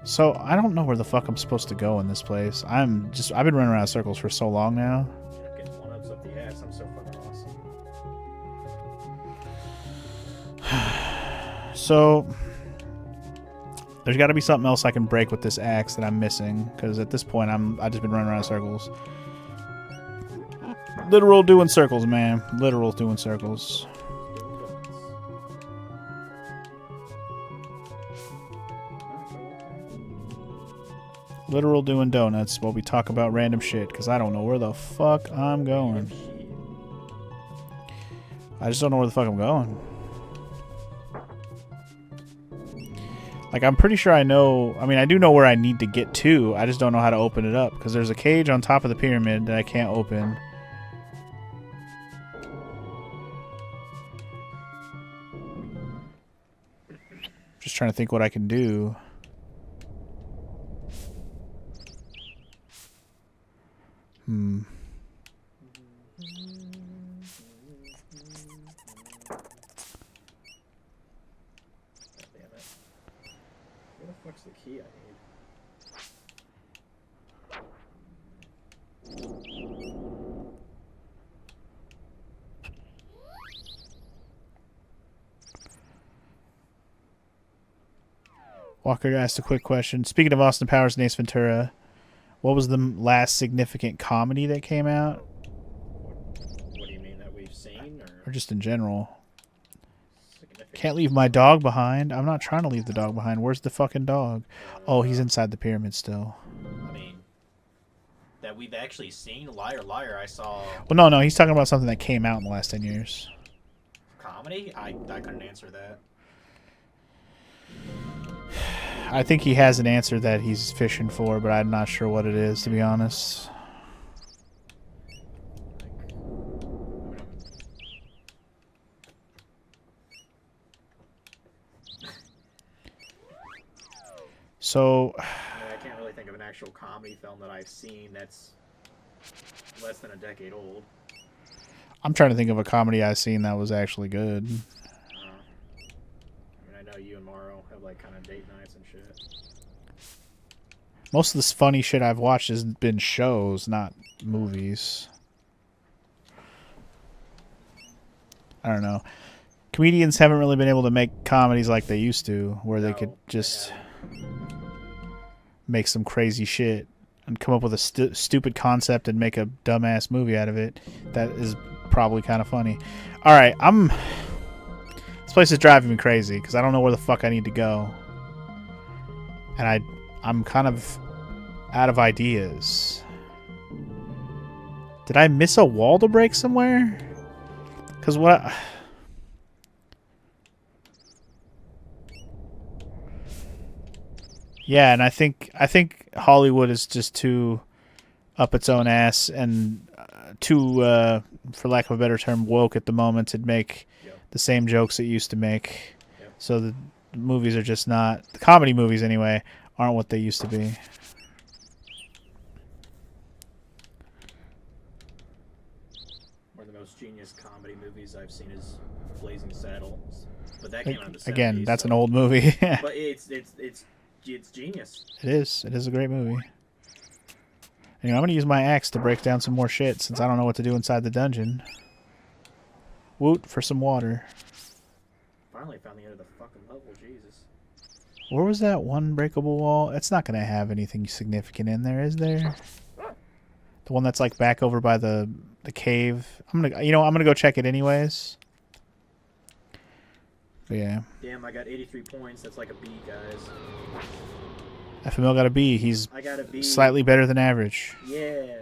So I don't know where the fuck I'm supposed to go in this place. I've been running around in circles for so long now. I'm getting one-ups up the ass. I'm so fucking awesome. So there's got to be something else I can break with this axe that I'm missing, because at this point I've just been running around in circles. Literal doing circles, man. Literal doing circles. Literal doing donuts while we talk about random shit, because I don't know where the fuck I'm going. I just don't know where the fuck I'm going. Like, I'm pretty sure I know... I mean, I do know where I need to get to. I just don't know how to open it up, because there's a cage on top of the pyramid that I can't open. Just trying to think what I can do. Hmm. Damn it. Where the fuck's the key I need? Walker asked a quick question. Speaking of Austin Powers and Ace Ventura, what was the last significant comedy that came out? What do you mean that we've seen, Or just in general? significant? Can't leave my dog behind. I'm not trying to leave the dog behind. Where's the fucking dog? Oh, he's inside the pyramid still. I mean, that we've actually seen. Liar, liar. I saw Well, no, he's talking about something that came out in the last 10 years. comedy. I couldn't answer that. I think he has an answer that he's fishing for, but I'm not sure what it is, to be honest. So, I mean, I can't really think of an actual comedy film that I've seen that's less than a decade old. I'm trying to think of a comedy I've seen that was actually good. I mean, I know you and Morrow have like kind of date nights and shit. Most of this funny shit I've watched has been shows, not movies. I don't know. Comedians haven't really been able to make comedies like they used to, where they could just make some crazy shit and come up with a stupid concept and make a dumbass movie out of it. That is probably kind of funny. All right, this place is driving me crazy because I don't know where the fuck I need to go, and I'm kind of out of ideas. Did I miss a wall to break somewhere? Because what? Yeah, and I think Hollywood is just too up its own ass and too, for lack of a better term, woke at the moment to make the same jokes it used to make. Yep. So the movies are just not, the comedy movies anyway, aren't what they used to be. One of the most genius comedy movies I've seen is Blazing Saddles. but that came out in the 70s. Again, that's so. an old movie. But it's genius. It is. It is a great movie. Anyway, I'm gonna use my axe to break down some more shit since I don't know what to do inside the dungeon. Woot for some water. Finally found the end of the fucking level. Jesus. Where was that one breakable wall? It's not gonna have anything significant in there, is there? The one that's like back over by the cave. I'm gonna go check it anyways. But yeah. Damn, I got 83 points. That's like a B, guys. FML got a B. He's I got a B. slightly better than average. Yeah.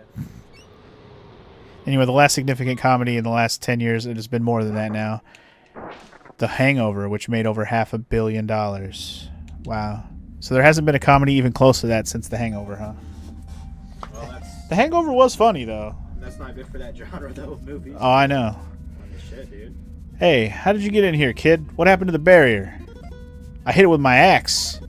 Anyway, the last significant comedy in the last 10 years, it has been more than that now. The Hangover, which made over $500 million. Wow. So there hasn't been a comedy even close to that since The Hangover, huh? Well, The Hangover was funny, though. that's not good for that genre, though, of movies. Oh, I know. What the shit, dude. Hey, how did you get in here, kid? What happened to the barrier? I hit it with my axe.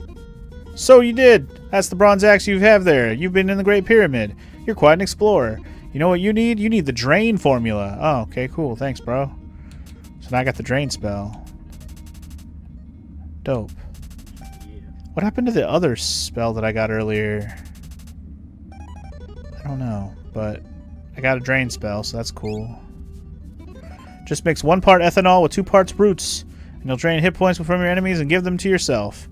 So you did. That's the bronze axe you have there. You've been in the Great Pyramid. You're quite an explorer. You know what you need? You need the drain formula. Oh, okay, cool. Thanks, bro. So now I got the drain spell. Dope. Yeah. What happened to the other spell that I got earlier? I don't know, but I got a drain spell, so that's cool. Just mix 1 part ethanol with 2 parts roots, and you'll drain hit points from your enemies and give them to yourself.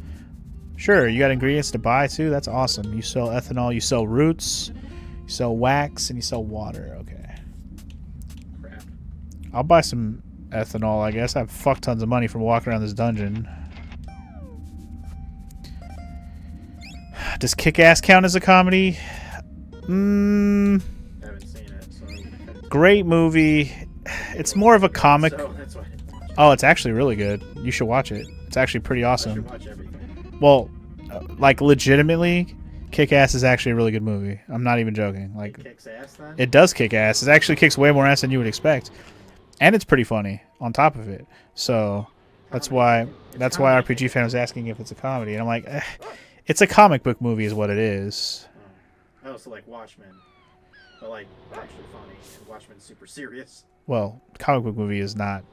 Sure, you got ingredients to buy too? That's awesome. You sell ethanol, you sell roots, you sell wax, and you sell water. Okay. Crap. I'll buy some ethanol, I guess. I have fuck tons of money from walking around this dungeon. Does Kick-Ass count as a comedy? I haven't seen it, so... Great movie. It's more of a comic. So, that's why I didn't watch it. Oh, it's actually really good. You should watch it. It's actually pretty I awesome. should watch everything. Well, like legitimately, Kick-Ass is actually a really good movie. I'm not even joking. Like, It kicks ass, then? it does kick ass. It actually kicks way more ass than you would expect, and it's pretty funny on top of it. So that's why RPG fan was asking if it's a comedy, and I'm like, it's a comic book movie, is what it is. Oh, so like Watchmen. But like, actually funny. And Watchmen's super serious. Well, comic book movie is not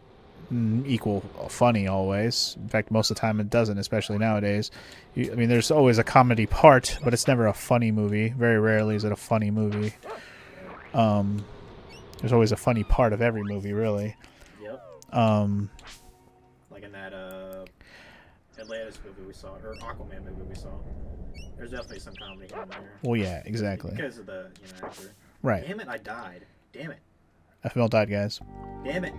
equal funny always. In fact, most of the time it doesn't, especially nowadays. I mean, there's always a comedy part, but it's never a funny movie. Very rarely is it a funny movie. There's always a funny part of every movie, really. Yep. Like in that Atlantis movie we saw, or Aquaman movie we saw. There's definitely some comedy in there. Well, yeah, exactly. Because of the actor. Right. Damn it, I died. Damn it. FML died, guys. Damn it.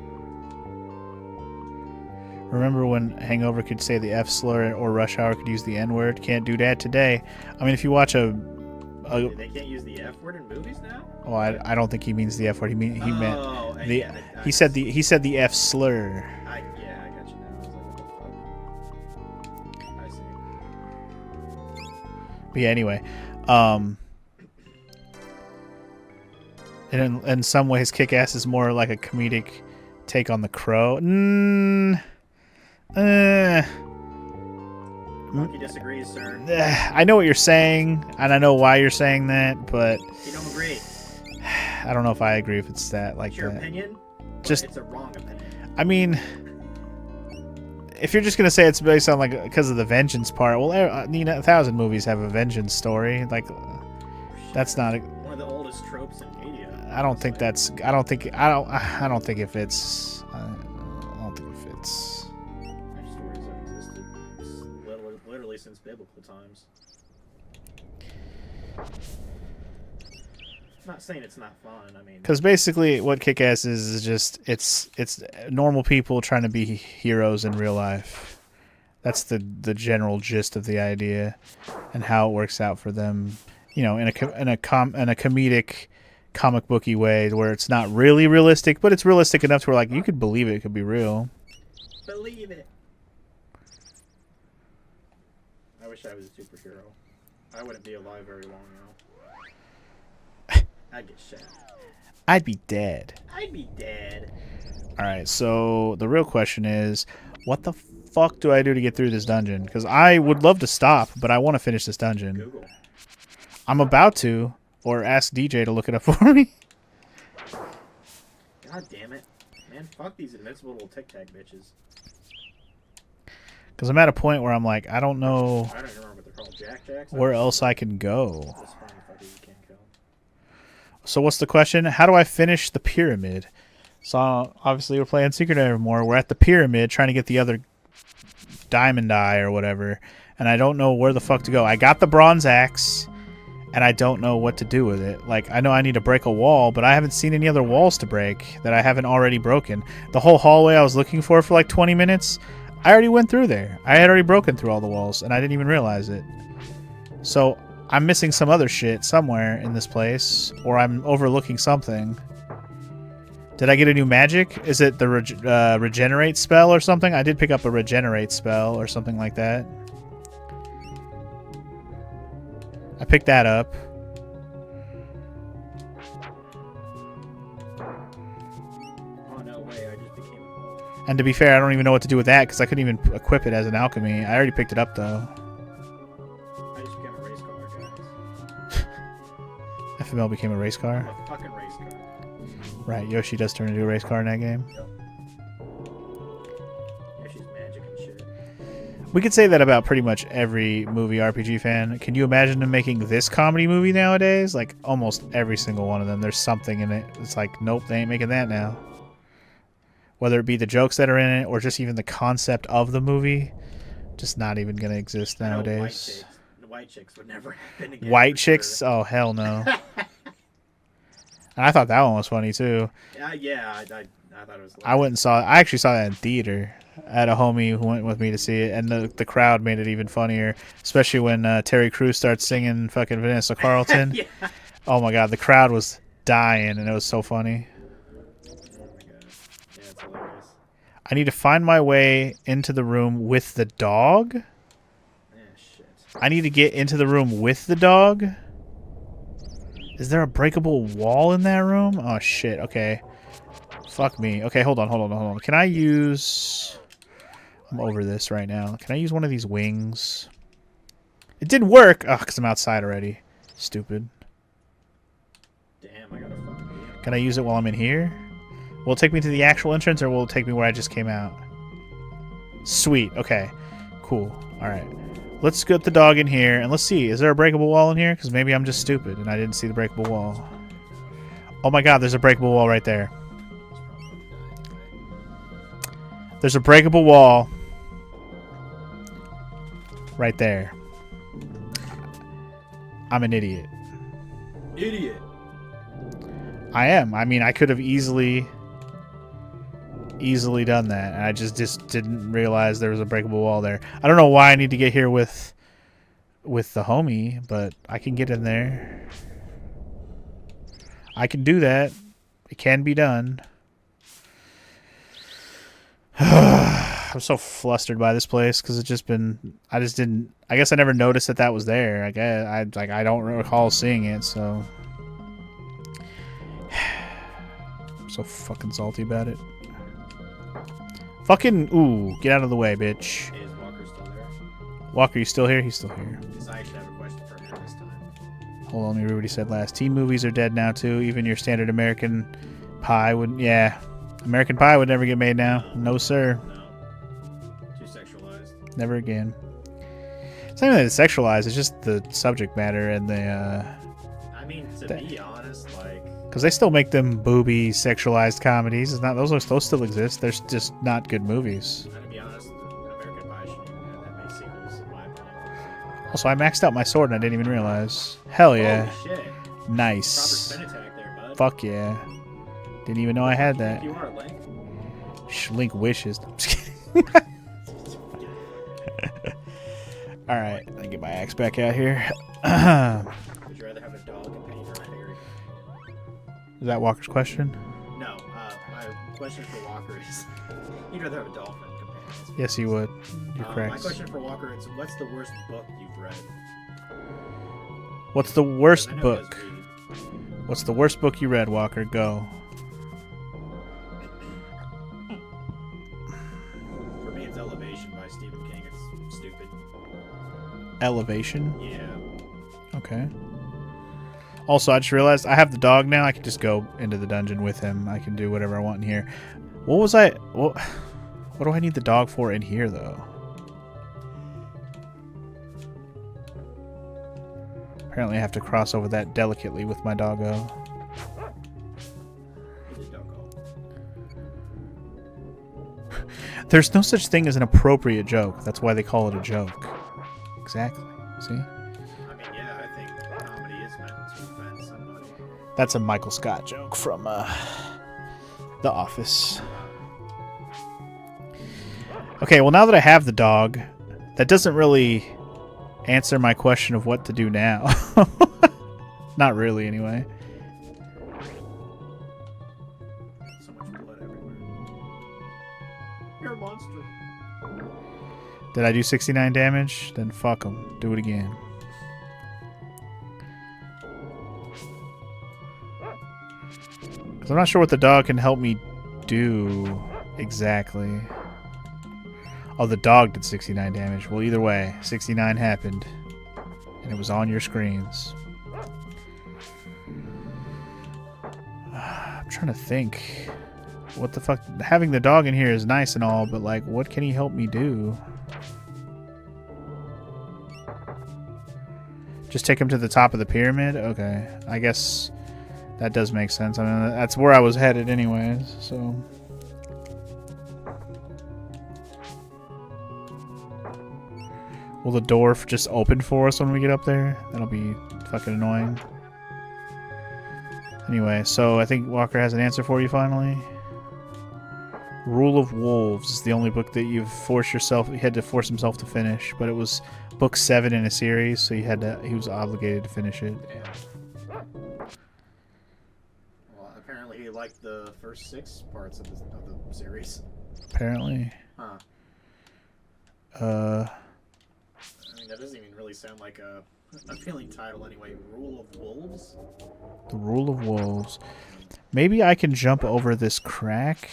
Remember when Hangover could say the F slur or Rush Hour could use the N word? Can't do that today. I mean, if you watch They can't use the F word in movies now? Oh, I don't think he means the F word. He meant the yeah, he said the F slur. I got you now. I was like, what the fuck? I see. But yeah, anyway, and in some ways, Kick-Ass is more like a comedic take on The Crow. Monkey disagrees, sir. I know what you're saying, and I know why you're saying that, but You don't agree. I don't know if I agree if it's that like It's your that. opinion, but Just- it's a wrong opinion. I mean, if you're just gonna say it's based on like because of the vengeance part, well, 1,000 movies have a vengeance story. Like, that's not. One of the oldest tropes in media. I don't think that's. I don't think it fits. I don't think it fits. Such stories have existed literally since biblical times. I'm not saying it's not fun. I mean, Because basically, what Kick-Ass is just it's normal people trying to be heroes in real life. That's the general gist of the idea, and how it works out for them. You know, in a comedic, comic booky way, where it's not really realistic, but it's realistic enough to where like you could believe it could be real. believe it. I wish I was a superhero. I wouldn't be alive very long now. I'd get shot. I'd be dead. I'd be dead. All right, so the real question is, what the fuck do I do to get through this dungeon? Because I would love to stop, but I want to finish this dungeon. Google. I'm about to, or ask DJ to look it up for me. God damn it. Man, fuck these invincible little tic-tac bitches. Because I'm at a point where I'm like, I don't know I don't remember what they're called. Jacks? where else I can go. That's fine if I do, you can't kill. So what's the question? How do I finish the pyramid? So obviously we're playing Secret Evermore. We're at the pyramid trying to get the other diamond eye or whatever. And I don't know where the fuck to go. I got the bronze axe. And I don't know what to do with it. Like, I know I need to break a wall, but I haven't seen any other walls to break that I haven't already broken. The whole hallway I was looking for like 20 minutes, I already went through there. I had already broken through all the walls, and I didn't even realize it. So, I'm missing some other shit somewhere in this place, or I'm overlooking something. Did I get a new magic? Is it the regenerate spell or something? I did pick up a regenerate spell or something like that. I picked that up. Oh, no way. I just became a... And to be fair, I don't even know what to do with that because I couldn't even equip it as an alchemy. I already picked it up, though. I just became a race car, guys. FML became a race car? A fucking race car. Right, Yoshi does turn into a race car in that game. Yep. Yoshi's magic and shit. We could say that about pretty much every movie RPG fan. Can you imagine them making this comedy movie nowadays? Like, almost every single one of them. There's something in it. It's like, nope, they ain't making that now. Whether it be the jokes that are in it or just even the concept of the movie, just not even going to exist nowadays. White chicks would never happen again. White chicks? Sure. Oh, hell no. I thought that one was funny, too. Yeah, I thought it was... I went and saw it. I actually saw that in theater. I had a homie who went with me to see it, and the crowd made it even funnier, especially when Terry Crews starts singing fucking Vanessa Carlton. Yeah. Oh my god, the crowd was dying, and it was so funny. Oh my god. Yeah, it's hilarious. I need to find my way into the room with the dog. Yeah, shit. I need to get into the room with the dog. Is there a breakable wall in that room? Oh shit, okay. Fuck me. Okay, hold on. Can I use... I'm over this right now. Can I use one of these wings? It didn't work! Ugh, because I'm outside already. Stupid. Damn, I gotta fucking... Can I use it while I'm in here? Will it take me to the actual entrance, or will it take me where I just came out? Sweet. Okay. Cool. Alright. Let's get the dog in here, and let's see. Is there a breakable wall in here? Because maybe I'm just stupid, and I didn't see the breakable wall. Oh my god, there's a breakable wall right there. There's a breakable wall right there. I'm an idiot. Idiot. I am. I mean, I could have easily done that, and I just didn't realize there was a breakable wall there. I don't know why I need to get here with the homie, but I can get in there. I can do that. It can be done. I'm so flustered by this place because it's just been... I guess I never noticed that was there. I don't recall seeing it, so... I'm so fucking salty about it. Fucking... Ooh, get out of the way, bitch. Hey, is Walker still there? Walker, you still here? He's still here. Because I actually have a question for him this time. Hold on, let me read what he said last. Teen movies are dead now, too. Even your standard American Pie wouldn't... Yeah. American Pie would never get made now. No, sir. No. Too sexualized. Never again. It's not even that it's sexualized. It's just the subject matter and the... I mean, to be honest, like... Because they still make them booby, sexualized comedies. It's not those still exist. They're just not good movies. To be honest, American Pie shouldn't even have that many sequels, in my opinion. Also, I maxed out my sword and I didn't even realize. Hell yeah. Holy shit. Nice. Proper spin attack there, bud. Fuck yeah. Didn't even know I had that. You are, Link. Link wishes. I'm just kidding. Alright, let me get my axe back out here. Would you rather have a dog companion or a fairy? Is that Walker's question? No, my question for Walker is... You'd rather have a dolphin companion. Yes, you would. You're My correct. question for Walker is, what's the worst book you've read? What's the worst 'Cause I know he book? does read. What's the worst book you read, Walker? Go. For me, it's Elevation by Stephen King. It's stupid. Elevation? Yeah. Okay. Also, I just realized I have the dog now. I can just go into the dungeon with him. I can do whatever I want in here. What do I need the dog for in here, though? Apparently I have to cross over that delicately with my doggo. There's no such thing as an appropriate joke. That's why they call it a joke. Exactly. See? I mean, yeah, I think comedy is meant to offend somebody. That's a Michael Scott joke from The Office. Okay, well, now that I have the dog, that doesn't really answer my question of what to do now. Not really, anyway. So much blood everywhere. You're a monster. Did I do 69 damage? Then fuck them. Do it again. Because I'm not sure what the dog can help me do exactly. Oh, the dog did 69 damage. Well, either way, 69 happened. And it was on your screens. I'm trying to think. What the fuck? Having the dog in here is nice and all, but like, what can he help me do? Just take him to the top of the pyramid? Okay. I guess that does make sense. I mean, that's where I was headed anyways, so... Will the door just open for us when we get up there? That'll be fucking annoying. Anyway, so I think Walker has an answer for you finally. Rule of Wolves is the only book that he had to force himself to finish, but it was book 7 in a series, so he was obligated to finish it. Yeah. Well, apparently he liked the first 6 parts of the series. Apparently. Huh. I mean, that doesn't even really sound like a appealing title anyway. Rule of Wolves? The Rule of Wolves. Maybe I can jump over this crack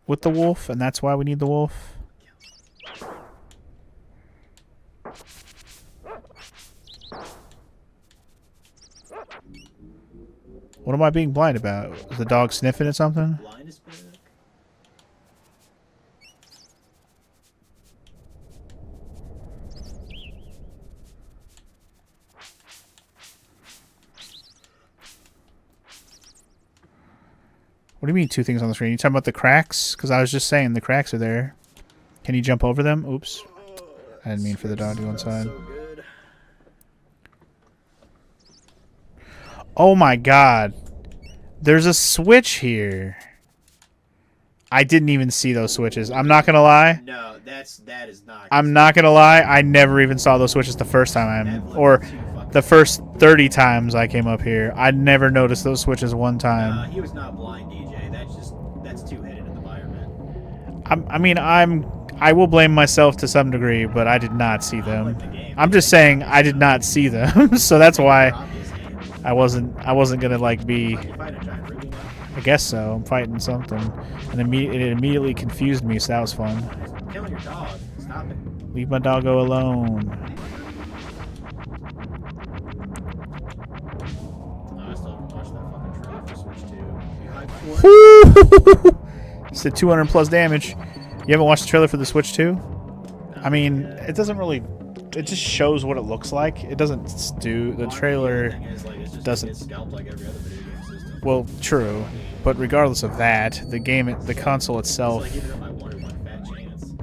with the wolf, and that's why we need the wolf. What am I being blind about? Is the dog sniffing at something? Blind is back. What do you mean 2 things on the screen? You talking about the cracks? Because I was just saying the cracks are there. Can you jump over them? Oops. I didn't mean for the dog to go inside. So good. Oh my god. There's a switch here. I didn't even see those switches. I'm not going to lie. No, that is not. I'm not going to lie. I never even saw those switches the first time or the first 30 times I came up here. I never noticed those switches one time. He was not blind, DJ. That's too hidden in the environment. I will blame myself to some degree, but I did not see them. I'm just saying I did not see them, so that's why I wasn't gonna like be. I guess so. I'm fighting something, and it immediately confused me. So that was fun. Killing your dog. Stop it. Leave my doggo alone. I still haven't watched that fucking trailer for Switch 2. You hyped for it? Said 200 plus damage. You haven't watched the trailer for the Switch 2? I mean, it doesn't really. It just shows what it looks like. It doesn't do the trailer. Doesn't. Scalped like every other video game system. Well, true, but regardless of that, the console itself. It's like giving it my 1 fat chance.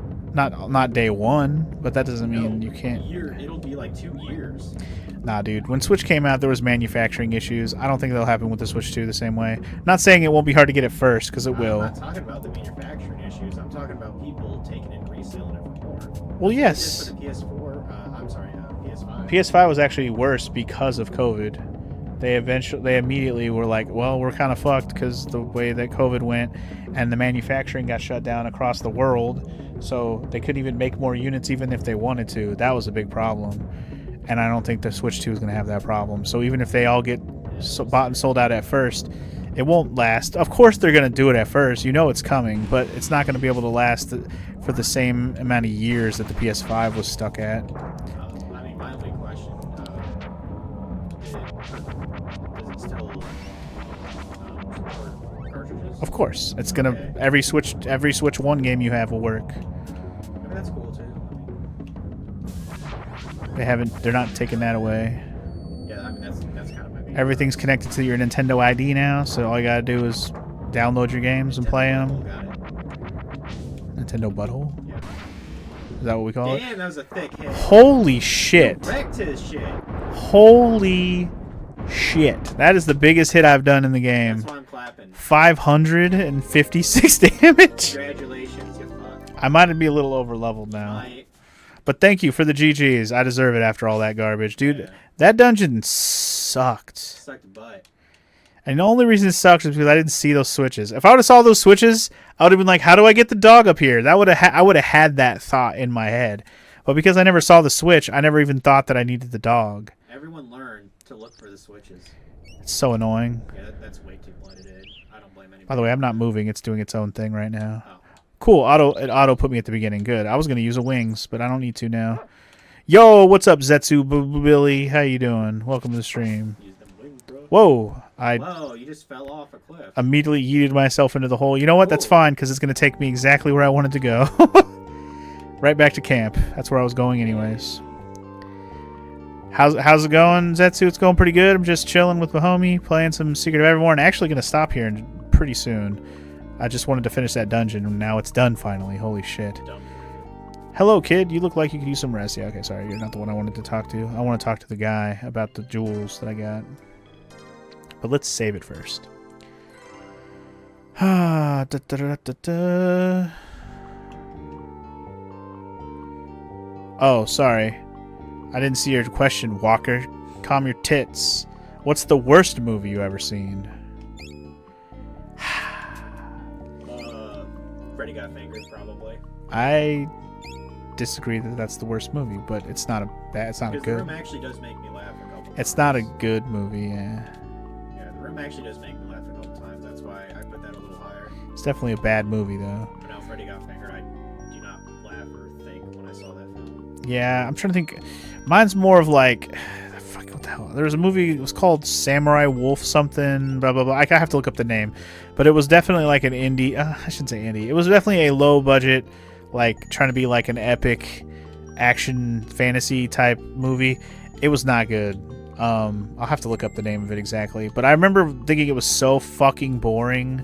Not day one, but that doesn't mean you can't. It'll be like 2 years. Nah, dude. When Switch came out, there was manufacturing issues. I don't think they'll happen with the Switch 2 the same way. Not saying it won't be hard to get it first, because it will. I'm not talking about the manufacturing issues. I'm talking about people taking it and reselling it for more. Well, yes. For the PS4, I'm sorry, PS5. PS5 was actually worse because of COVID. They immediately were like, well, we're kind of fucked because the way that COVID went, and the manufacturing got shut down across the world, so they couldn't even make more units even if they wanted to. That was a big problem. And I don't think the Switch 2 is going to have that problem. So even if they all get bought and sold out at first, it won't last. Of course they're going to do it at first. You know it's coming, but it's not going to be able to last for the same amount of years that the PS5 was stuck at. I mean, my only question, does it still support cartridges? Of course. It's going to... Every Switch 1 game you have will work. I mean, that's cool, too. They're not taking that away. Everything's connected to your Nintendo ID now, so all you gotta do is download your games and play them. Got it. Nintendo butthole? Yeah. Is that what we call it? Damn, that was a thick hit. Holy shit. Wrecked his shit. Holy shit. That is the biggest hit I've done in the game. That's why I'm clapping. 556 damage. Congratulations, you fuck. I might be a little over leveled now. Might. But thank you for the GGs. I deserve it after all that garbage. Dude, Yeah. that dungeon sucked. Sucked butt. And the only reason it sucks is because I didn't see those switches. If I would have saw those switches, I would have been like, how do I get the dog up here? That would have I would have had that thought in my head. But because I never saw the switch, I never even thought that I needed the dog. Everyone learned to look for the switches. It's so annoying. Yeah, that's way too blooded. I don't blame anybody. By the way, I'm not moving. It's doing its own thing right now. Oh. Cool. It auto put me at the beginning. Good. I was going to use a wings, but I don't need to now. Yo, what's up, Zetsu Billy? How you doing? Welcome to the stream. Use them wings, bro. Whoa. I Whoa, you just fell off a cliff. immediately yeeted myself into the hole. You know what? That's Ooh. fine, because it's going to take me exactly where I wanted to go. Right back to camp. That's where I was going anyways. How's it going, Zetsu? It's going pretty good. I'm just chilling with my homie, playing some Secret of Evermore, and actually going to stop here pretty soon. I just wanted to finish that dungeon, and now it's done finally. Holy shit. Dumb. Hello, kid. You look like you could use some rest. Yeah, okay, sorry. You're not the one I wanted to talk to. I want to talk to the guy about the jewels that I got. But let's save it first. Ah, da, da, da, da, da. Oh, sorry. I didn't see your question, Walker. Calm your tits. What's the worst movie you ever seen? Freddy Got Fingered, probably. I disagree that that's the worst movie, but it's not a bad. It's not a Because The good. Room actually does make me laugh a couple times. It's not a good movie. Yeah, Yeah, The Room actually does make me laugh a couple times. That's why I put that a little higher. it's definitely a bad movie though. But now Freddy Got Fingered, I do not laugh or think when I saw that film. Yeah, I'm trying to think. Mine's more of like, fuck, what the hell? There was a movie. It was called Samurai Wolf something. Blah blah blah. I have to look up the name, but it was definitely like an indie. I shouldn't say indie. It was definitely a low budget, like trying to be like an epic action fantasy type movie. It was not good. I'll have to look up the name of it exactly. But I remember thinking it was so fucking boring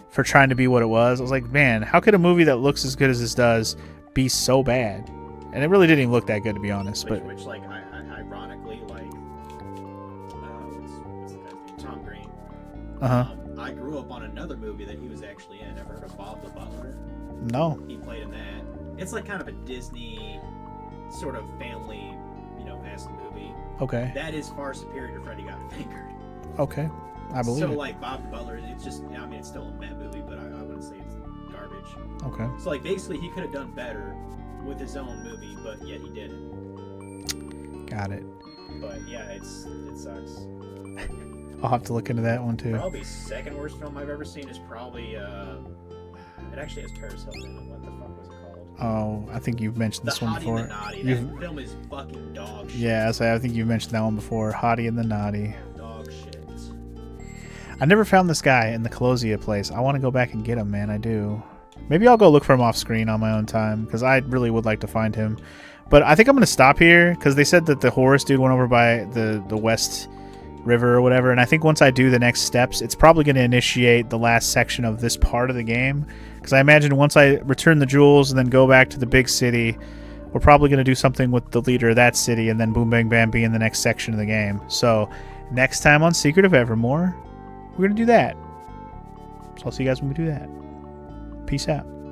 for trying to be what it was. I was like, man, how could a movie that looks as good as this does be so bad? And it really didn't even look that good, to be honest. Which like, I ironically, like, what's the guy's name? Tom Green. I grew up on another movie that he was actually in. Ever heard of Bob the Butler? No. He played in that. It's like kind of a Disney sort of family, esque movie. Okay. That is far superior to Freddy Got Fingered. Okay. I believe so, it. like, Bob the Butler, it's just, I mean, it's still a meh movie, but I wouldn't say it's garbage. Okay. So, like, basically, he could have done better with his own movie, but yet he didn't. Got it. But, yeah, it sucks. I'll have to look into that one too. Probably second worst film I've ever seen is probably, it actually has Paris Hilton in it. What the fuck was it called? Oh, I think you've mentioned this The one Hottie before. and the Naughty. You've- That film is fucking dog shit. Yeah, I think you've mentioned that one before. Hottie and the Naughty. Dog shit. I never found this guy in the Colosia place. I want to go back and get him, man. I do. Maybe I'll go look for him off screen on my own time, because I really would like to find him. But I think I'm going to stop here, because they said that the Horus dude went over by the West River or whatever, and I think once I do the next steps, it's probably going to initiate the last section of this part of the game, because I imagine once I return the jewels and then go back to the big city, we're probably going to do something with the leader of that city, and then boom bang bam be in the next section of the game. So next time on Secret of Evermore, we're going to do that. So I'll see you guys when we do that. Peace out.